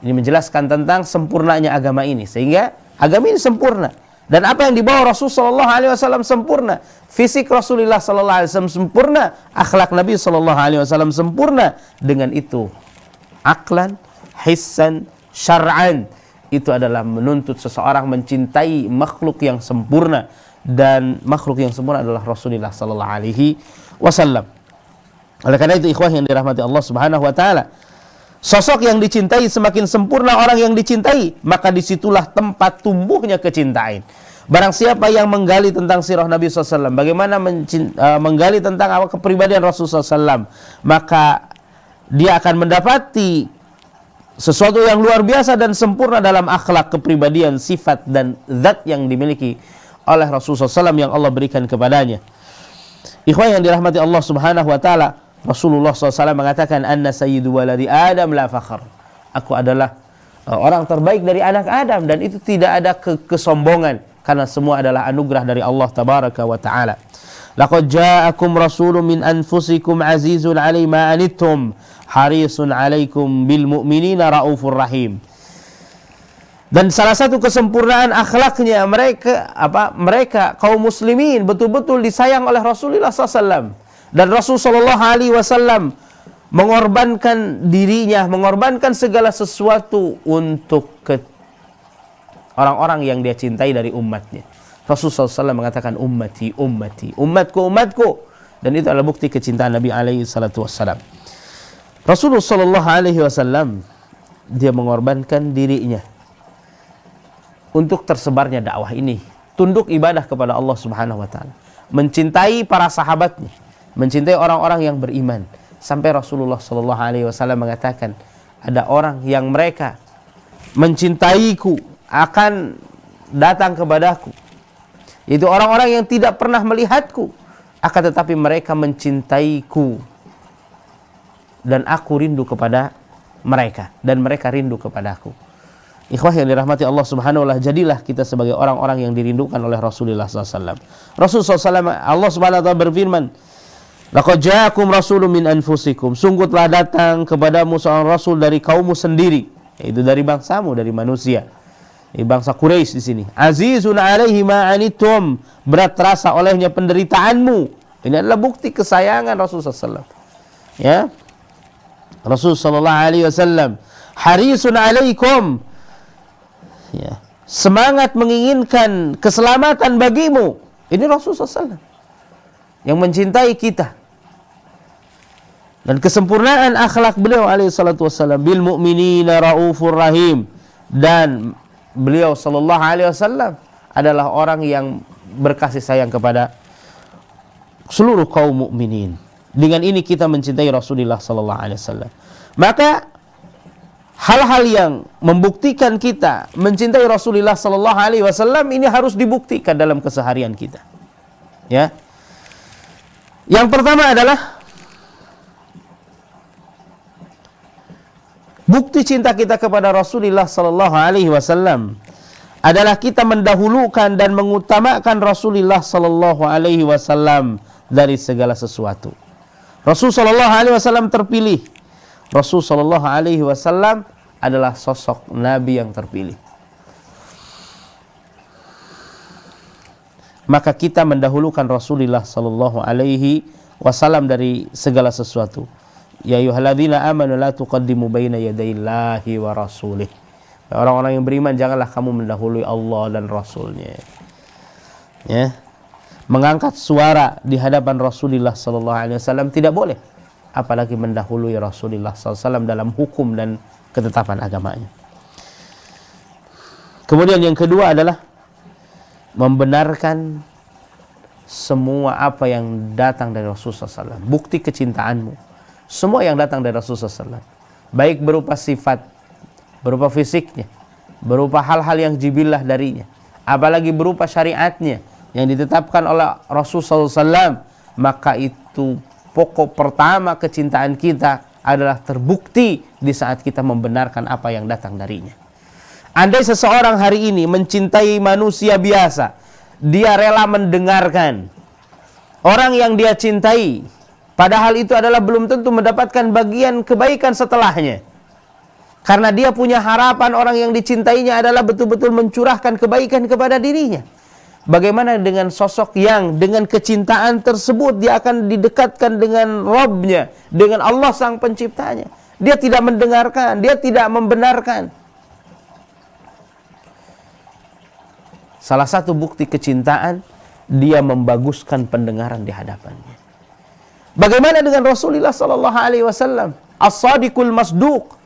Ini menjelaskan tentang sempurnanya agama ini, sehingga agama ini sempurna. Dan apa yang dibawa Rasul sallallahu alaihi wasallam sempurna. Fisik Rasulullah sallallahu alaihi wasallam sempurna, akhlak Nabi sallallahu alaihi wasallam sempurna. Dengan itu aklan, hissan, syar'an, itu adalah menuntut seseorang mencintai makhluk yang sempurna, dan makhluk yang sempurna adalah Rasulullah sallallahu alaihi wasallam. Oleh karena itu ikhwah yang dirahmati Allah Subhanahu wa taala, sosok yang dicintai semakin sempurna orang yang dicintai, maka disitulah tempat tumbuhnya kecintaan. Barang siapa yang menggali tentang sirah Nabi SAW, bagaimana menggali tentang kepribadian Rasulullah SAW, maka dia akan mendapati sesuatu yang luar biasa dan sempurna dalam akhlak, kepribadian, sifat, dan zat yang dimiliki oleh Rasulullah SAW yang Allah berikan kepadanya. Ikhwah yang dirahmati Allah Subhanahu wa taala, Rasulullah SAW mengatakan, anna sayyidu waladi Adam la fakhr. Aku adalah orang terbaik dari anak Adam, dan itu tidak ada kesombongan, karena semua adalah anugerah dari Allah tabaraka wa taala. Laqad ja'akum rasulun min anfusikum azizun 'alaihi ma anittum harisun 'alaikum bil mu'minina raufur rahim. Dan salah satu kesempurnaan akhlaknya mereka kaum muslimin betul-betul disayang oleh Rasulullah SAW. Dan Rasul sallallahu alaihi wasallam mengorbankan dirinya, mengorbankan segala sesuatu untuk orang-orang yang dia cintai dari umatnya. Rasul SAW mengatakan ummati, ummati, umatku, umatku. Dan itu adalah bukti kecintaan Nabi alaihi salatu wassalam. Rasulullah sallallahu alaihi wasallam dia mengorbankan dirinya untuk tersebarnya dakwah ini, tunduk ibadah kepada Allah Subhanahu wa taala, mencintai para sahabatnya, mencintai orang-orang yang beriman. Sampai Rasulullah sallallahu alaihi wasallam mengatakan, ada orang yang mereka mencintaiku akan datang kepadaku, itu orang-orang yang tidak pernah melihatku, akan tetapi mereka mencintaiku dan aku rindu kepada mereka dan mereka rindu kepadaku. Ikhwah yang dirahmati Allah Subhanahu wa taala, jadilah kita sebagai orang-orang yang dirindukan oleh Rasulullah SAW. Rasulullah SAW, Allah Subhanahu wa taala berfirman, laqad ja'akum rasulun min anfusikum, sungguh telah datang kepadamu seorang rasul dari kaummu sendiri, yaitu dari bangsamu, dari manusia, bangsa Quraisy di sini. Azizun 'alaihi ma anittum, berat terasa olehnya penderitaanmu. Ini adalah bukti kesayangan Rasulullah SAW. Ya, Rasul sallallahu alaihi wasallam harisun 'alaikum, ya, semangat menginginkan keselamatan bagimu. Ini Rasulullah SAW yang mencintai kita. Dan kesempurnaan akhlak beliau alaihi salatu wassalam, bil mu'minina raufur rahim, Dan beliau sallallahu alaihi wasallam adalah orang yang berkasih sayang kepada seluruh kaum mukminin. Dengan ini kita mencintai Rasulullah sallallahu alaihi wasallam. Maka hal-hal yang membuktikan kita mencintai Rasulullah sallallahu alaihi wasallam ini harus dibuktikan dalam keseharian kita. Ya. Yang pertama adalah bukti cinta kita kepada Rasulullah sallallahu alaihi wasallam adalah kita mendahulukan dan mengutamakan Rasulullah sallallahu alaihi wasallam dari segala sesuatu. Rasul sallallahu alaihi wasallam terpilih. Rasul sallallahu alaihi wasallam adalah sosok nabi yang terpilih. Maka kita mendahulukan Rasulullah sallallahu alaihi wasallam dari segala sesuatu. Ya ayyuhalladzina amanu la tuqaddimu baina yadayillahi wa rasulih. Orang-orang yang beriman, janganlah kamu mendahului Allah dan Rasulnya. Ya. Mengangkat suara di hadapan Rasulullah sallallahu alaihi wasallam tidak boleh, apalagi mendahului Rasulullah sallallahu alaihi wasallam dalam hukum dan ketetapan agamanya. Kemudian yang kedua adalah membenarkan semua apa yang datang dari Rasulullah sallallahu alaihi wasallam. Bukti kecintaanmu, semua yang datang dari Rasulullah sallallahu alaihi wasallam, baik berupa sifat, berupa fisiknya, berupa hal-hal yang jibillah darinya, apalagi berupa syariatnya yang ditetapkan oleh Rasulullah SAW, maka itu pokok pertama kecintaan kita adalah terbukti di saat kita membenarkan apa yang datang darinya. Andai seseorang hari ini mencintai manusia biasa, dia rela mendengarkan orang yang dia cintai, padahal itu adalah belum tentu mendapatkan bagian kebaikan setelahnya. Karena dia punya harapan orang yang dicintainya adalah betul-betul mencurahkan kebaikan kepada dirinya. Bagaimana dengan sosok yang dengan kecintaan tersebut dia akan didekatkan dengan Rabb-nya, dengan Allah sang penciptanya. Dia tidak mendengarkan, dia tidak membenarkan. Salah satu bukti kecintaan, dia membaguskan pendengaran di hadapannya. Bagaimana dengan Rasulullah sallallahu alaihi wasallam? As-Sadiqul Masduq.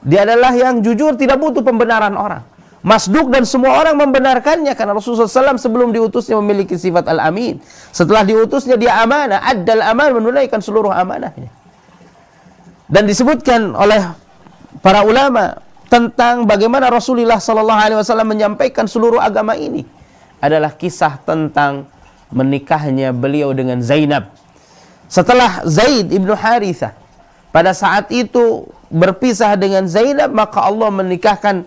Dia adalah yang jujur, tidak butuh pembenaran orang. Masduq, dan semua orang membenarkannya karena Rasulullah SAW sebelum diutusnya memiliki sifat al-amin. Setelah diutusnya dia amanah, addal aman, menunaikan seluruh amanahnya. Dan disebutkan oleh para ulama tentang bagaimana Rasulullah SAW menyampaikan seluruh agama ini adalah kisah tentang menikahnya beliau dengan Zainab. Setelah Zaid ibnu Harithah pada saat itu berpisah dengan Zainab, maka Allah menikahkan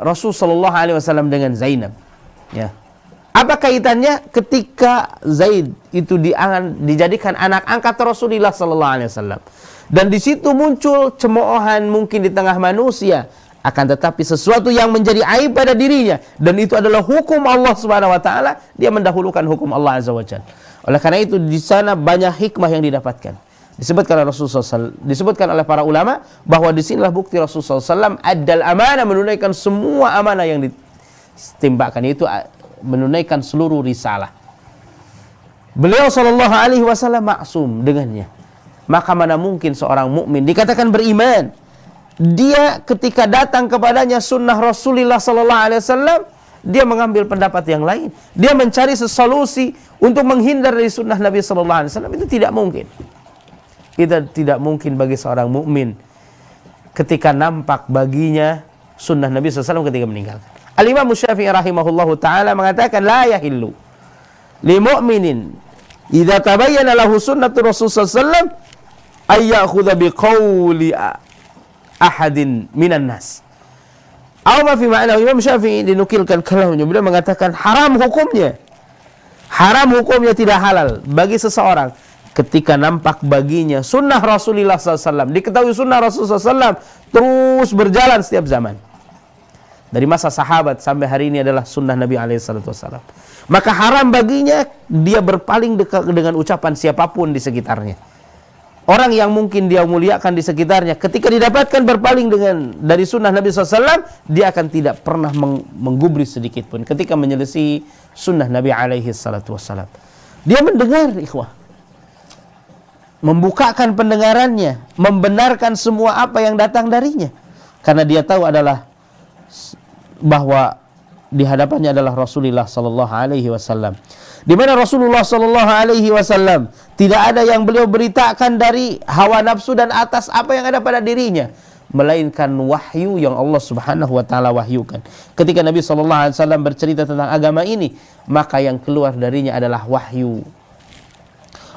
Rasul sallallahu alaihi wasallam dengan Zainab. Ya. Apa kaitannya ketika Zaid itu dijadikan anak angkat Rasulullah sallallahu alaihi wasallam? Dan di situ muncul cemoohan mungkin di tengah manusia, akan tetapi sesuatu yang menjadi aib pada dirinya, dan itu adalah hukum Allah Subhanahu wa taala, dia mendahulukan hukum Allah Azza wa Jalla. Oleh karena itu di sana banyak hikmah yang didapatkan. Disebutkan oleh Rasulullah SAW, disebutkan oleh para ulama bahwa disinilah bukti Rasulullah SAW addal amanah, menunaikan semua amanah yang ditimpakan, yaitu menunaikan seluruh risalah. Beliau sallallahu alaihi wasallam maksum dengannya. Maka mana mungkin seorang mukmin dikatakan beriman, dia ketika datang kepadanya sunnah Rasulullah sallallahu alaihi wasallam, dia mengambil pendapat yang lain, dia mencari solusi untuk menghindar dari sunnah Nabi sallallahu alaihi wasallam, itu tidak mungkin. Tidak mungkin bagi seorang mukmin ketika nampak baginya sunnah Nabi SAW ketika meninggalkan. Al-Imam Syafi'i rahimahullahu ta'ala mengatakan, la yahillu li mu'minin idza tabayyana lahu sunnatu Rasulullah SAW ay ya'khudha bi qawli ahadin minan nas. Apa fi ma'na? Imam Syafi'i dinukilkan kalamnya, beliau mengatakan haram hukumnya tidak halal bagi seseorang ketika nampak baginya sunnah Rasulullah SAW, diketahui sunnah Rasulullah SAW terus berjalan setiap zaman. Dari masa sahabat sampai hari ini adalah sunnah Nabi SAW. Maka haram baginya dia berpaling dekat dengan ucapan siapapun di sekitarnya. Orang yang mungkin dia muliakan di sekitarnya, ketika didapatkan berpaling dari sunnah Nabi SAW, dia akan tidak pernah menggubris sedikit pun ketika menyelesaikan sunnah Nabi SAW. Dia mendengar, ikhwah, membukakan pendengarannya, membenarkan semua apa yang datang darinya. karena dia tahu adalah bahwa di hadapannya adalah Rasulullah sallallahu alaihi wasallam. Di mana Rasulullah sallallahu alaihi wasallam tidak ada yang beliau beritakan dari hawa nafsu dan atas apa yang ada pada dirinya, melainkan wahyu yang Allah Subhanahu wa taala wahyukan. Ketika Nabi sallallahu alaihi wasallam bercerita tentang agama ini, maka yang keluar darinya adalah wahyu.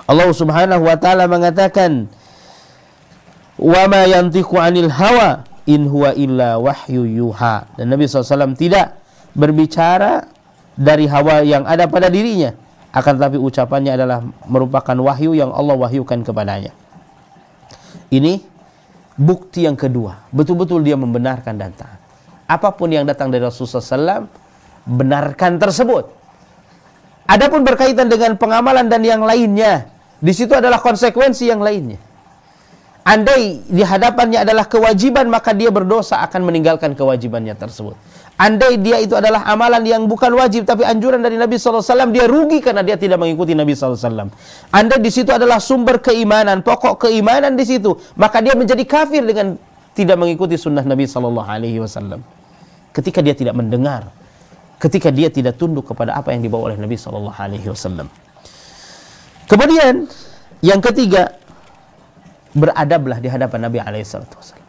Allah Subhanahu wa taala mengatakan, "Wa ma yantiqu 'anil hawa in huwa illa wahyu yuha." Dan Nabi SAW tidak berbicara dari hawa yang ada pada dirinya, akan tetapi ucapannya adalah merupakan wahyu yang Allah wahyukan kepadanya. Ini bukti yang kedua, betul-betul dia membenarkan dan taat. Apapun yang datang dari Rasulullah SAW, benarkan tersebut. Adapun berkaitan dengan pengamalan dan yang lainnya, di situ adalah konsekuensi yang lainnya. Andai di hadapannya adalah kewajiban, maka dia berdosa akan meninggalkan kewajibannya tersebut. Andai dia itu adalah amalan yang bukan wajib tapi anjuran dari Nabi SAW, dia rugi karena dia tidak mengikuti Nabi SAW. Andai di situ adalah sumber keimanan, pokok keimanan di situ, maka dia menjadi kafir dengan tidak mengikuti sunnah Nabi SAW. Ketika dia tidak mendengar, ketika dia tidak tunduk kepada apa yang dibawa oleh Nabi SAW. Kemudian yang ketiga, beradablah di hadapan Nabi SAW.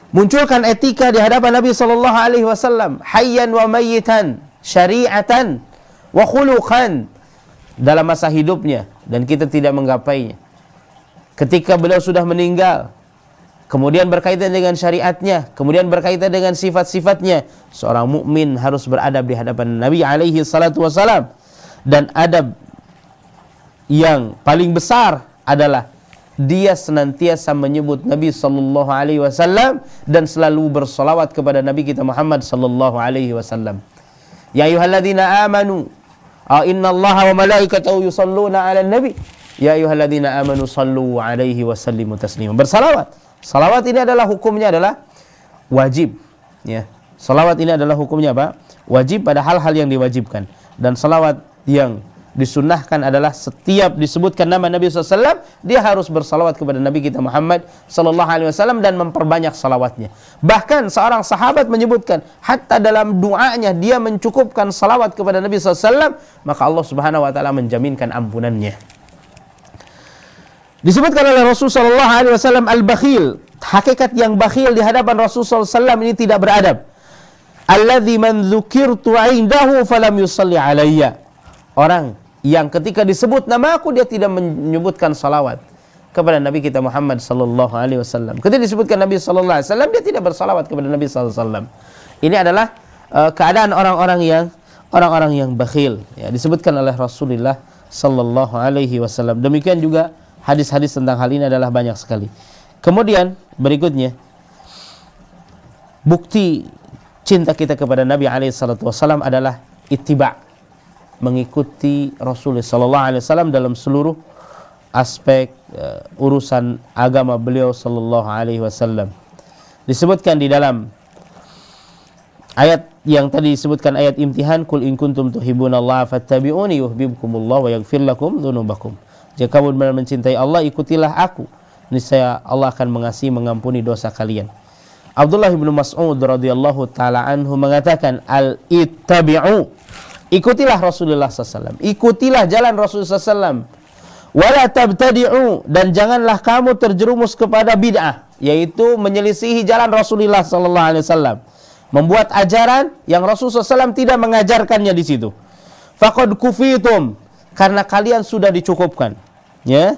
Munculkan etika di hadapan Nabi SAW, hayyan wa mayyitan, syari'atan wa khuluqan, dalam masa hidupnya, dan kita tidak menggapainya. Ketika beliau sudah meninggal, kemudian berkaitan dengan syariatnya, kemudian berkaitan dengan sifat-sifatnya, seorang mukmin harus beradab di hadapan Nabi SAW. Dan adab yang paling besar adalah dia senantiasa menyebut Nabi sallallahu alaihi wasallam dan selalu bersolawat kepada Nabi kita Muhammad sallallahu alaihi wasallam. Ya ayyuhalladzina amanu, innallaha wa malaikatahu yusholluna 'alan nabi. Ya ayyuhalladzina amanu shallu 'alaihi wa sallimu taslima. Bersalawat. Salawat ini adalah hukumnya adalah wajib, ya. Salawat ini adalah hukumnya apa? Wajib pada hal-hal yang diwajibkan. Dan salawat yang disunnahkan adalah setiap disebutkan nama Nabi SAW, dia harus bersalawat kepada Nabi kita Muhammad SAW dan memperbanyak salawatnya. Bahkan seorang sahabat menyebutkan, hatta dalam doanya dia mencukupkan salawat kepada Nabi SAW, maka Allah Subhanahu Wa Taala menjaminkan ampunannya. Disebutkan oleh Rasulullah SAW al-bakhil, hakikat yang bakhil di hadapan Rasulullah SAW ini tidak beradab. Alladzi man dzukirtu 'indahu falam yusalli alayya. Orang yang ketika disebut nama aku dia tidak menyebutkan salawat kepada Nabi kita Muhammad sallallahu alaihi wasallam. Ketika disebutkan Nabi sallallahu alaihi wasallam dia tidak bersalawat kepada Nabi sallallahu alaihi wasallam. Ini adalah keadaan orang-orang yang bakhil, ya, disebutkan oleh Rasulullah sallallahu alaihi wasallam. Demikian juga hadis-hadis tentang hal ini adalah banyak sekali. Kemudian berikutnya, bukti cinta kita kepada Nabi alaihi salatu wasallam adalah ittiba', mengikuti Rasulullah sallallahu alaihi wasallam dalam seluruh aspek urusan agama beliau sallallahu alaihi wasallam. Disebutkan di dalam ayat yang tadi disebutkan, ayat imtihan, kul in kuntum tuhibbunallaha fattabi'uni yuhibbukumullah wa yaghfir lakum dzunubakum. Jika kamu benar mencintai Allah, ikutilah aku, niscaya Allah akan mengasihi mengampuni dosa kalian. Abdullah bin Mas'ud radhiyallahu taala anhu mengatakan, al-ittabi'u, ikutilah Rasulullah SAW, ikutilah jalan Rasulullah SAW. Wala tabtadi'u, dan janganlah kamu terjerumus kepada bid'ah, yaitu menyelisihi jalan Rasulullah SAW, membuat ajaran yang Rasulullah SAW tidak mengajarkannya di situ. Faqad kufitum, karena kalian sudah dicukupkan, ya,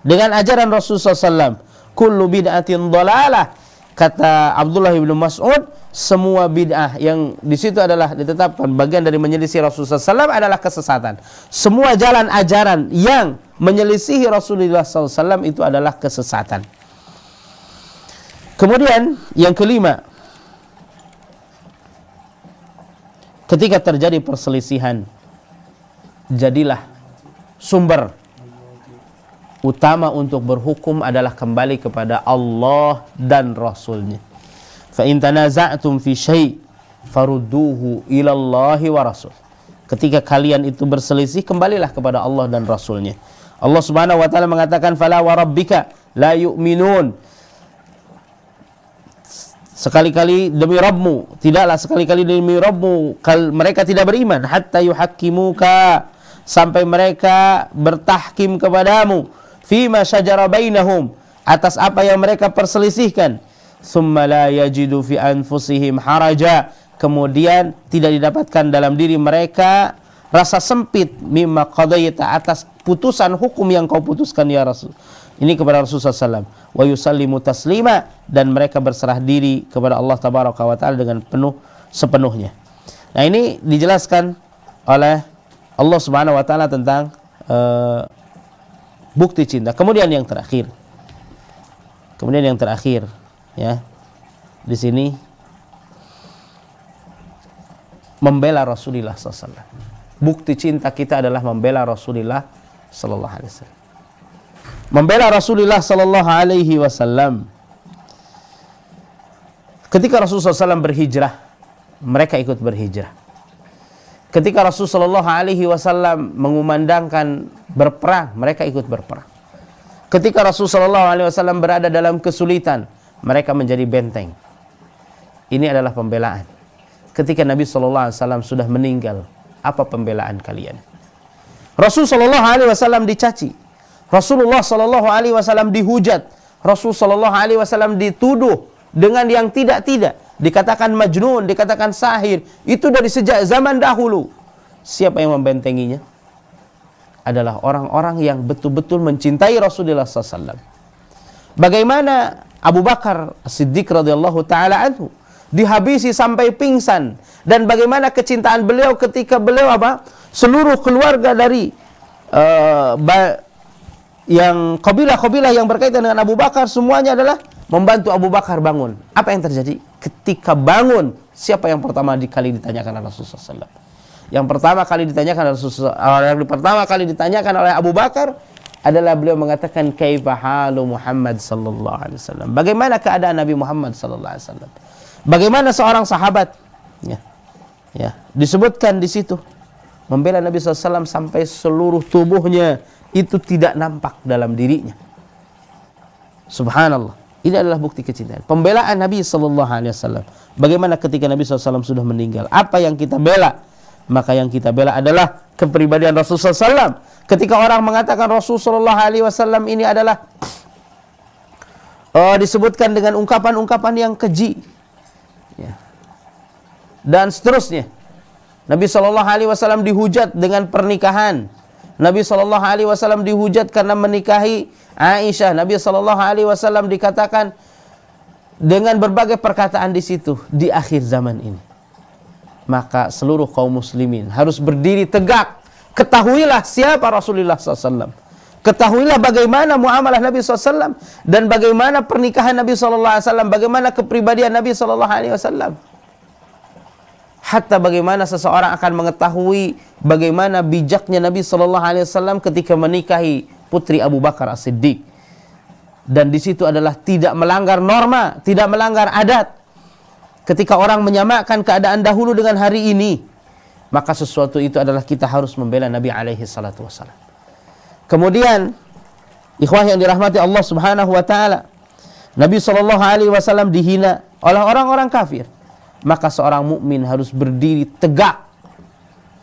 dengan ajaran Rasulullah SAW. Kullu bid'atin dhalalah, kata Abdullah bin Mas'ud, semua bid'ah yang di situ adalah ditetapkan bagian dari menyelisih Rasulullah SAW adalah kesesatan. Semua jalan ajaran yang menyelisihi Rasulullah SAW itu adalah kesesatan. Kemudian yang kelima, ketika terjadi perselisihan, jadilah sumber utama untuk berhukum adalah kembali kepada Allah dan Rasulnya. Fa in tanaza'tum fi syai' farudduhu ila Allahi wa rasul. Ketika kalian itu berselisih, kembalilah kepada Allah dan Rasulnya. Allah Subhanahu wa taala mengatakan, fala wa rabbika la yu'minun sekali-kali demi Rabbmu, tidaklah sekali-kali demi Rabbmu mereka tidak beriman hatta yuhakkimuka, sampai mereka bertahkim kepadamu fima syajara bainahum, atas apa yang mereka perselisihkan, thumma la yajidu fi anfusihim haraja, kemudian tidak didapatkan dalam diri mereka rasa sempit mimma qadaita, atas putusan hukum yang kau putuskan ya Rasul. Ini kepada Rasulullah SAW. Wa yusallimu taslima, dan mereka berserah diri kepada Allah Tabaraka wa Ta'ala dengan sepenuhnya. Nah, ini dijelaskan oleh Allah Subhanahu wa Ta'ala tentang bukti cinta. Kemudian yang terakhir. Ya. Di sini membela Rasulullah SAW. Bukti cinta kita adalah membela Rasulullah sallallahu alaihi wasallam. Membela Rasulullah sallallahu alaihi wasallam. Ketika Rasulullah SAW berhijrah, mereka ikut berhijrah. Ketika Rasulullah sallallahu alaihi wasallam mengumandangkan berperang, mereka ikut berperang. Ketika Rasulullah sallallahu alaihi wasallam berada dalam kesulitan, mereka menjadi benteng. Ini adalah pembelaan. Ketika Nabi sallallahu alaihi wasallam sudah meninggal, apa pembelaan kalian? Rasul sallallahu alaihi wasallam dicaci, Rasulullah sallallahu alaihi wasallam dihujat, Rasul sallallahu alaihi wasallam dituduh dengan yang tidak-tidak, dikatakan majnun, dikatakan sahir. Itu dari sejak zaman dahulu. Siapa yang membentenginya? Adalah orang-orang yang betul-betul mencintai Rasulullah SAW. Bagaimana Abu Bakar As-Siddiq radhiyallahu taala anhu dihabisi sampai pingsan, dan bagaimana kecintaan beliau ketika beliau seluruh keluarga dari yang kabilah-kabilah yang berkaitan dengan Abu Bakar semuanya adalah membantu Abu Bakar bangun. Apa yang terjadi? Ketika bangun, siapa yang pertama kali ditanyakan oleh Rasulullah SAW? Yang pertama kali ditanyakan oleh Abu Bakar adalah beliau mengatakan kaifa halu Muhammad sallallahu alaihi wasallam. Bagaimana keadaan Nabi Muhammad sallallahu alaihi wasallam? Bagaimana seorang sahabat? Ya, disebutkan di situ membela Nabi SAW sampai seluruh tubuhnya itu tidak nampak dalam dirinya. Subhanallah. Ini adalah bukti kecintaan. Pembelaan Nabi SAW. Bagaimana ketika Nabi SAW sudah meninggal? Apa yang kita bela? Maka yang kita bela adalah kepribadian Rasulullah SAW. Ketika orang mengatakan Rasulullah SAW ini adalah disebutkan dengan ungkapan-ungkapan yang keji, ya, dan seterusnya. Nabi SAW dihujat dengan pernikahan. Nabi SAW dihujat karena menikahi Aisyah. Nabi SAW dikatakan dengan berbagai perkataan di situ di akhir zaman ini. Maka seluruh kaum muslimin harus berdiri tegak. Ketahuilah siapa Rasulullah SAW. Ketahuilah bagaimana muamalah Nabi SAW dan bagaimana pernikahan Nabi SAW, bagaimana kepribadian Nabi SAW. Hatta bagaimana seseorang akan mengetahui bagaimana bijaknya Nabi SAW ketika menikahi putri Abu Bakar As-Siddiq. Dan di situ adalah tidak melanggar norma, tidak melanggar adat. Ketika orang menyamakan keadaan dahulu dengan hari ini, maka sesuatu itu adalah kita harus membela Nabi SAW. Kemudian, ikhwah yang dirahmati Allah Subhanahu wa Ta'ala, Nabi SAW dihina oleh orang-orang kafir. Maka seorang mukmin harus berdiri tegak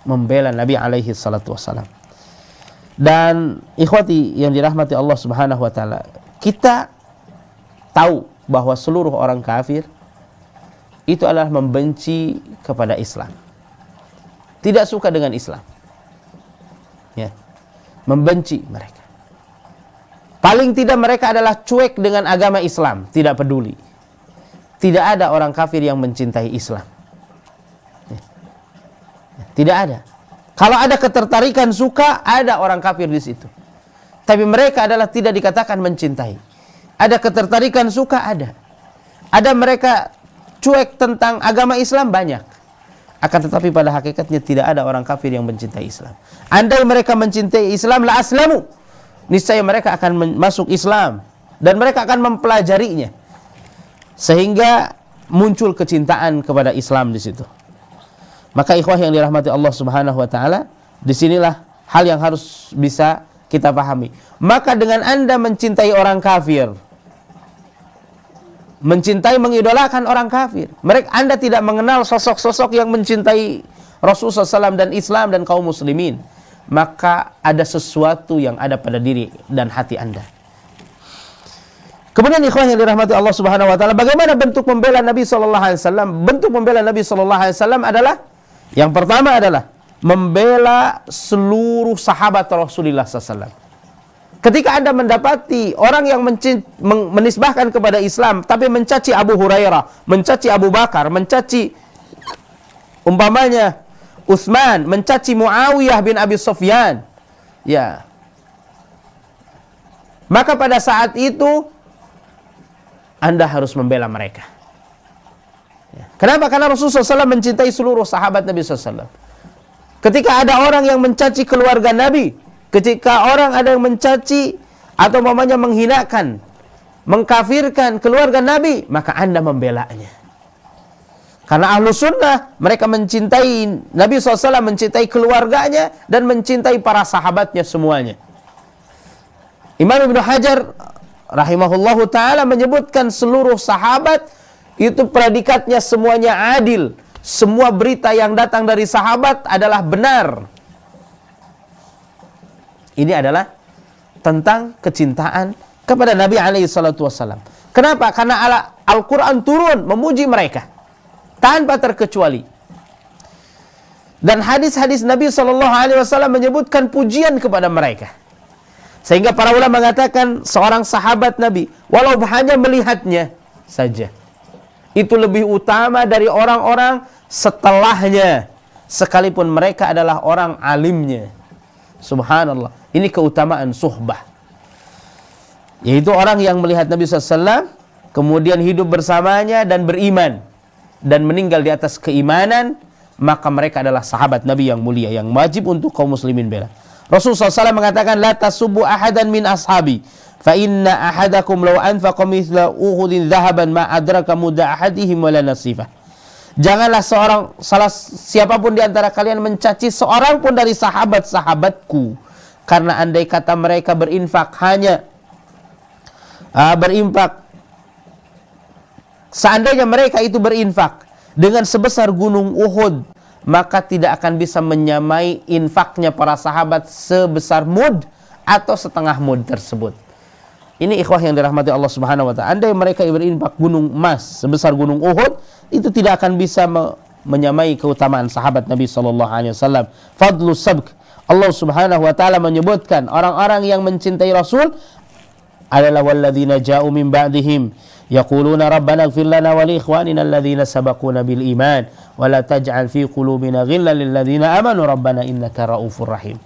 membela Nabi SAW. Dan ikhwati yang dirahmati Allah Subhanahu wa Ta'ala, kita tahu bahwa seluruh orang kafir itu adalah membenci kepada Islam, tidak suka dengan Islam, ya, membenci mereka. Paling tidak mereka adalah cuek dengan agama Islam, tidak peduli. Tidak ada orang kafir yang mencintai Islam, ya. Tidak ada. Kalau ada ketertarikan suka, ada orang kafir di situ. Tapi mereka adalah tidak dikatakan mencintai. Ada ketertarikan suka, ada. Ada mereka cuek tentang agama Islam, banyak. Akan tetapi pada hakikatnya tidak ada orang kafir yang mencintai Islam. Andai mereka mencintai Islam, la aslamu, niscaya mereka akan masuk Islam dan mereka akan mempelajarinya, sehingga muncul kecintaan kepada Islam di situ. Maka ikhwah yang dirahmati Allah Subhanahu wa Ta'ala, disinilah hal yang harus bisa kita pahami. Maka dengan Anda mencintai orang kafir, mencintai, mengidolakan orang kafir. Anda tidak mengenal sosok-sosok yang mencintai Rasulullah SAW dan Islam dan kaum muslimin. Maka ada sesuatu yang ada pada diri dan hati Anda. Kemudian ikhwan yang dirahmati Allah Subhanahu wa taala, bagaimana bentuk membela Nabi sallallahu alaihi wasallam? Bentuk membela Nabi sallallahu alaihi wasallam adalah yang pertama adalah membela seluruh sahabat Rasulullah SAW. Ketika Anda mendapati orang yang menisbahkan kepada Islam tapi mencaci Abu Hurairah, mencaci Abu Bakar, mencaci umpamanya Utsman, mencaci Muawiyah bin Abi Sufyan, ya, maka pada saat itu Anda harus membela mereka. Ya. Kenapa? Karena Rasulullah SAW mencintai seluruh sahabat Nabi SAW. Ketika ada orang yang mencaci keluarga Nabi, ketika orang ada yang mencaci atau mamanya menghinakan, mengkafirkan keluarga Nabi, maka Anda membelanya. Karena ahlu sunnah, mereka mencintai Nabi SAW, mencintai keluarganya, dan mencintai para sahabatnya semuanya. Imam Ibnu Hajar rahimahullahu ta'ala menyebutkan seluruh sahabat itu predikatnya semuanya adil. Semua berita yang datang dari sahabat adalah benar. Ini adalah tentang kecintaan kepada Nabi SAW. Kenapa? Karena Al-Quran turun memuji mereka tanpa terkecuali. Dan hadis-hadis Nabi SAW menyebutkan pujian kepada mereka. Sehingga para ulama mengatakan seorang sahabat Nabi, walau hanya melihatnya saja, itu lebih utama dari orang-orang setelahnya, sekalipun mereka adalah orang alimnya. Subhanallah. Ini keutamaan suhbah. Yaitu orang yang melihat Nabi SAW, kemudian hidup bersamanya dan beriman, dan meninggal di atas keimanan, maka mereka adalah sahabat Nabi yang mulia, yang wajib untuk kaum muslimin bela. Rasulullah SAW mengatakan, la tasubbu ahadan min ashabi, fa inna ahadakum law anfaqa mithla uhudin dhahaban ma adraka mudda ahadihim wala nasifah. Janganlah siapapun di antara kalian mencaci seorang pun dari sahabat-sahabatku, karena andai kata mereka berinfak seandainya mereka itu berinfak dengan sebesar gunung Uhud, maka tidak akan bisa menyamai infaknya para sahabat sebesar mud atau setengah mud tersebut. Ini ikhwah yang dirahmati Allah Subhanahu wa ta'ala. Andai mereka berinfak gunung emas sebesar gunung Uhud, itu tidak akan bisa menyamai keutamaan sahabat Nabi SAW. Fadlu sabq. Allah Subhanahu wa ta'ala menyebutkan orang-orang yang mencintai Rasul adalah walladzina ja'u min ba'dihim yaquluna rabbana ighfir lana wa li ikhwanina alladhina sabaquna bil iman wa la taj'al fi qulubina ghillan lil ladzina amanu rabbana innaka raufur rahim.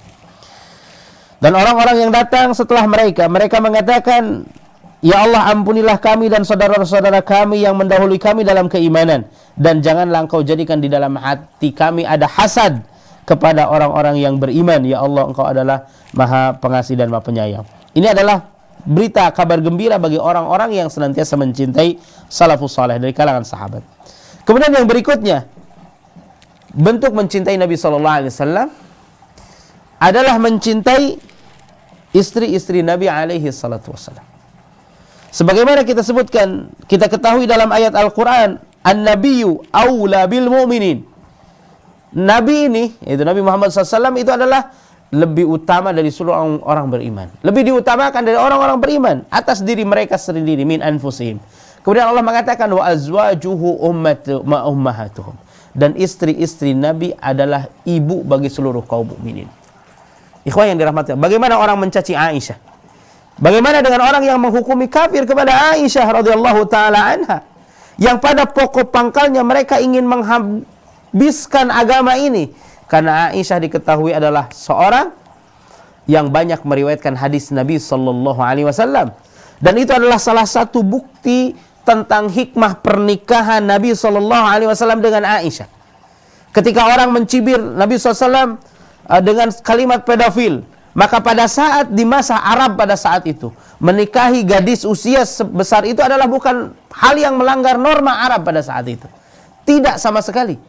Dan orang-orang yang datang setelah mereka mengatakan, ya Allah, ampunilah kami dan saudara-saudara kami yang mendahului kami dalam keimanan, dan janganlah Engkau jadikan di dalam hati kami ada hasad kepada orang-orang yang beriman. Ya Allah, Engkau adalah Maha Pengasih dan Maha Penyayang. Ini adalah berita kabar gembira bagi orang-orang yang senantiasa mencintai salafus saleh dari kalangan sahabat. Kemudian yang berikutnya, bentuk mencintai Nabi SAW adalah mencintai istri-istri Nabi alaihi salatu wassalam. Sebagaimana kita sebutkan, kita ketahui dalam ayat Al-Quran, An-Nabiyyu awla bil mu'minin. Nabi ini, yaitu Nabi Muhammad SAW, itu adalah lebih utama dari seluruh orang beriman. Lebih diutamakan dari orang-orang beriman atas diri mereka sendiri, min anfusihim. Kemudian Allah mengatakan, wa azwajuhu ummahatuhum. Dan istri-istri Nabi adalah ibu bagi seluruh kaum mukminin. Ikhwan yang dirahmati, bagaimana orang mencaci Aisyah? Bagaimana dengan orang yang menghukumi kafir kepada Aisyah radhiyallahu taala anha, yang pada pokok pangkalnya mereka ingin menghabiskan agama ini? Karena Aisyah diketahui adalah seorang yang banyak meriwayatkan hadis Nabi sallallahu alaihi wasallam, dan itu adalah salah satu bukti tentang hikmah pernikahan Nabi sallallahu alaihi wasallam dengan Aisyah. Ketika orang mencibir Nabi sallallahu alaihi wasallam dengan kalimat pedofil, maka pada saat di masa Arab pada saat itu, menikahi gadis usia sebesar itu adalah bukan hal yang melanggar norma Arab pada saat itu. Tidak sama sekali.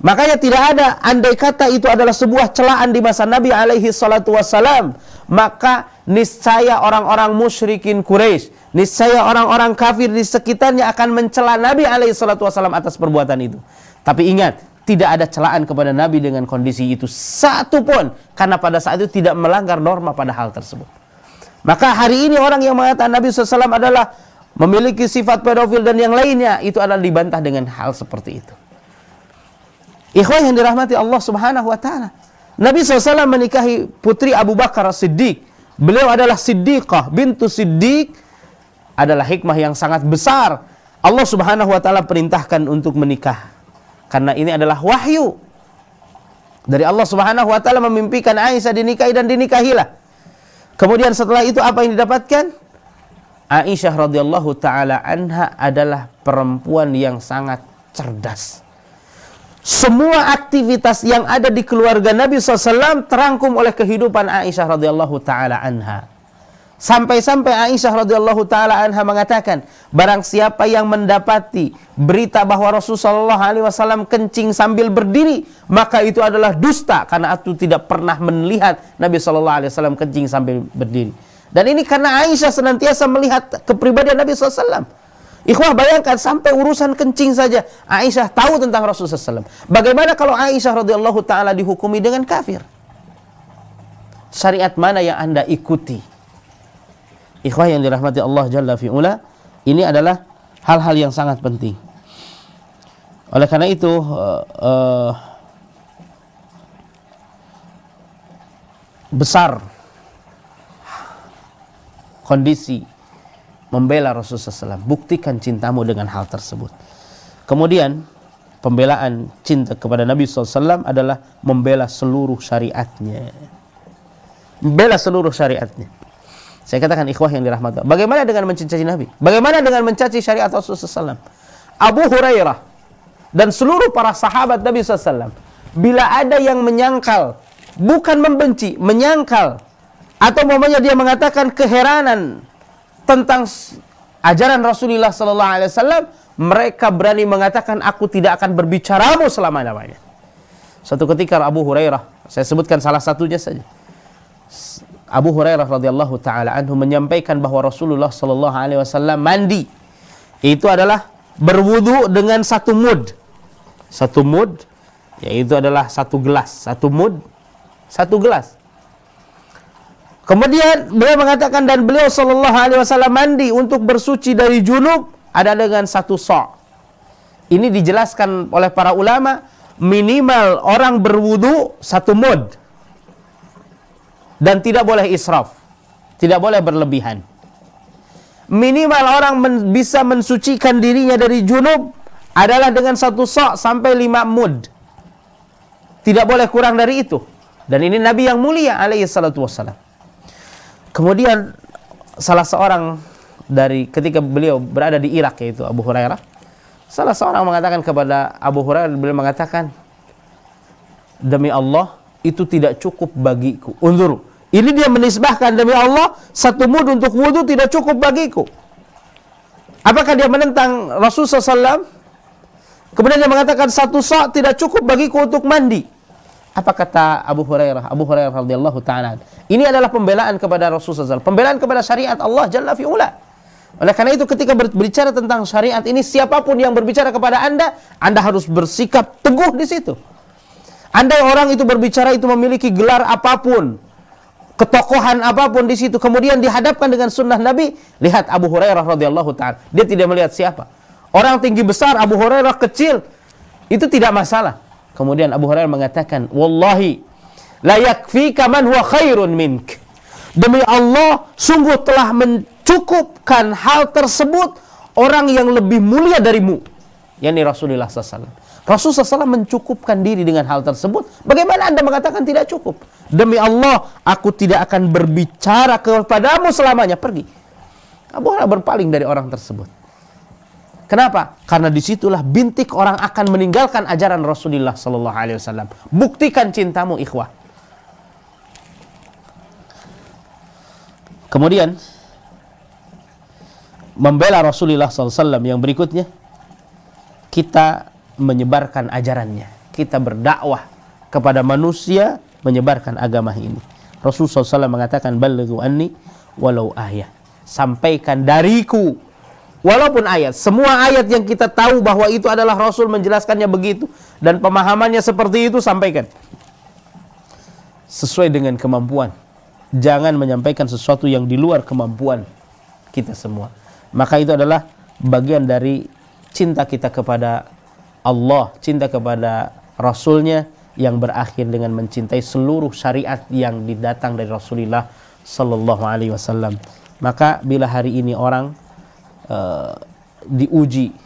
Makanya tidak ada, andai kata itu adalah sebuah celaan di masa Nabi alaihi salatu wassalam, maka niscaya orang-orang musyrikin Quraisy, niscaya orang-orang kafir di sekitarnya akan mencela Nabi SAW atas perbuatan itu. Tapi ingat, tidak ada celaan kepada Nabi dengan kondisi itu satu pun, karena pada saat itu tidak melanggar norma pada hal tersebut. Maka hari ini orang yang mengatakan Nabi SAW adalah memiliki sifat pedofil dan yang lainnya, itu adalah dibantah dengan hal seperti itu. Ikhwah yang dirahmati Allah Subhanahu wa Ta'ala, Nabi SAW menikahi putri Abu Bakar As-Siddiq. Beliau adalah Siddiqah bintu Siddiq, adalah hikmah yang sangat besar. Allah Subhanahu wa Ta'ala perintahkan untuk menikah, karena ini adalah wahyu dari Allah Subhanahu wa Ta'ala, memimpikan Aisyah dinikahi dan dinikahilah. Kemudian setelah itu apa yang didapatkan? Aisyah radhiyallahu taala anha adalah perempuan yang sangat cerdas. Semua aktivitas yang ada di keluarga Nabi SAW terangkum oleh kehidupan Aisyah radhiyallahu taala anha. Sampai-sampai Aisyah radhiyallahu taala anha mengatakan, barang siapa yang mendapati berita bahwa Rasulullah SAW kencing sambil berdiri, maka itu adalah dusta, karena aku tidak pernah melihat Nabi SAW kencing sambil berdiri. Dan ini karena Aisyah senantiasa melihat kepribadian Nabi SAW. Ikhwah, bayangkan sampai urusan kencing saja Aisyah tahu tentang Rasulullah SAW. Bagaimana kalau Aisyah radhiyallahu taala dihukumi dengan kafir? Syariat mana yang Anda ikuti? Ikhwah yang dirahmati Allah Jalla fi'ula, ini adalah hal-hal yang sangat penting. Oleh karena itu besar kondisi membela Rasulullah SAW. Buktikan cintamu dengan hal tersebut. Kemudian pembelaan cinta kepada Nabi SAW adalah membela seluruh syariatnya. Membela seluruh syariatnya. Saya katakan ikhwah yang dirahmati, bagaimana dengan mencaci Nabi? Bagaimana dengan mencaci syariat Rasulullah SAW? Abu Hurairah dan seluruh para sahabat Nabi SAW, bila ada yang menyangkal, bukan membenci, menyangkal, atau umpamanya dia mengatakan keheranan tentang ajaran Rasulullah SAW, mereka berani mengatakan, aku tidak akan berbicaramu selama-lamanya. Suatu ketika Abu Hurairah, saya sebutkan salah satunya saja, Abu Hurairah radhiyallahu taala anhu menyampaikan bahwa Rasulullah sallallahu alaihi wasallam mandi itu adalah berwudu dengan satu mud. Satu mud yaitu adalah satu gelas, satu mud, satu gelas. Kemudian beliau mengatakan, dan beliau sallallahu alaihi wasallam mandi untuk bersuci dari junub ada dengan satu sa'. Ini dijelaskan oleh para ulama, minimal orang berwudu satu mud. Dan tidak boleh israf, tidak boleh berlebihan. Minimal orang bisa mensucikan dirinya dari junub adalah dengan satu sa' sampai 5 mud. Tidak boleh kurang dari itu. Dan ini Nabi yang mulia alaihi salatu wassalam. Kemudian salah seorang dari ketika beliau berada di Irak, yaitu Abu Hurairah, salah seorang mengatakan kepada Abu Hurairah, beliau mengatakan, demi Allah itu tidak cukup bagiku. Unzuru. Ini dia menisbahkan, demi Allah, satu mud untuk wudu tidak cukup bagiku. Apakah dia menentang Rasulullah SAW? Kemudian dia mengatakan satu sa' tidak cukup bagiku untuk mandi. Apa kata Abu Hurairah? Abu Hurairah radhiyallahu ta'ala, ini adalah pembelaan kepada Rasulullah SAW, pembelaan kepada syariat Allah Jalla fi'ula. Oleh karena itu ketika berbicara tentang syariat ini, siapapun yang berbicara kepada Anda harus bersikap teguh di situ. Andai orang itu berbicara itu memiliki gelar apapun, ketokohan apapun di situ, kemudian dihadapkan dengan sunnah Nabi, lihat Abu Hurairah radhiyallahu ta'ala, dia tidak melihat siapa. Orang tinggi besar, Abu Hurairah kecil, itu tidak masalah. Kemudian Abu Hurairah mengatakan, wallahi la yakfika man huwa khairun mink. Demi Allah, sungguh telah mencukupkan hal tersebut orang yang lebih mulia darimu, yakni Rasulullah SAW. Rasulullah SAW mencukupkan diri dengan hal tersebut. Bagaimana Anda mengatakan tidak cukup? Demi Allah, aku tidak akan berbicara kepadamu selamanya. Pergi. Abu Hurairah berpaling dari orang tersebut. Kenapa? Karena disitulah bintik orang akan meninggalkan ajaran Rasulullah SAW. Buktikan cintamu, ikhwah. Kemudian membela Rasulullah SAW yang berikutnya, kita menyebarkan ajarannya, kita berdakwah kepada manusia, menyebarkan agama ini. Rasulullah SAW mengatakan balighu anni walau ayat, sampaikan dariku walaupun ayat. Semua ayat yang kita tahu bahwa itu adalah Rasul menjelaskannya begitu dan pemahamannya seperti itu, sampaikan sesuai dengan kemampuan. Jangan menyampaikan sesuatu yang di luar kemampuan kita semua. Maka itu adalah bagian dari cinta kita kepada Allah, cinta kepada Rasulnya, yang berakhir dengan mencintai seluruh syariat yang didatang dari Rasulullah Sallallahu Alaihi Wasallam. Maka bila hari ini orang diuji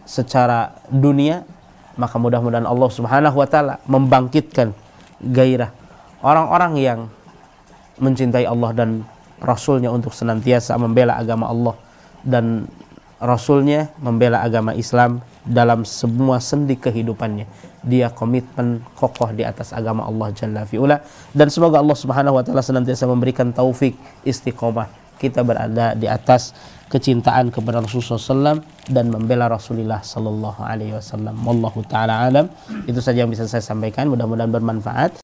secara dunia, maka mudah-mudahan Allah Subhanahu Wa Taala membangkitkan gairah orang-orang yang mencintai Allah dan Rasulnya untuk senantiasa membela agama Allah dan Rasulnya, membela agama Islam dalam semua sendi kehidupannya. Dia komitmen kokoh di atas agama Allah Jalla fi'ula. Dan semoga Allah Subhanahu Wa Taala senantiasa memberikan taufik istiqomah kita berada di atas kecintaan kepada Rasulullah SAW dan membela Rasulullah Sallallahu Alaihi Wasallam. Wallahu taala alam. Itu saja yang bisa saya sampaikan. Mudah-mudahan bermanfaat.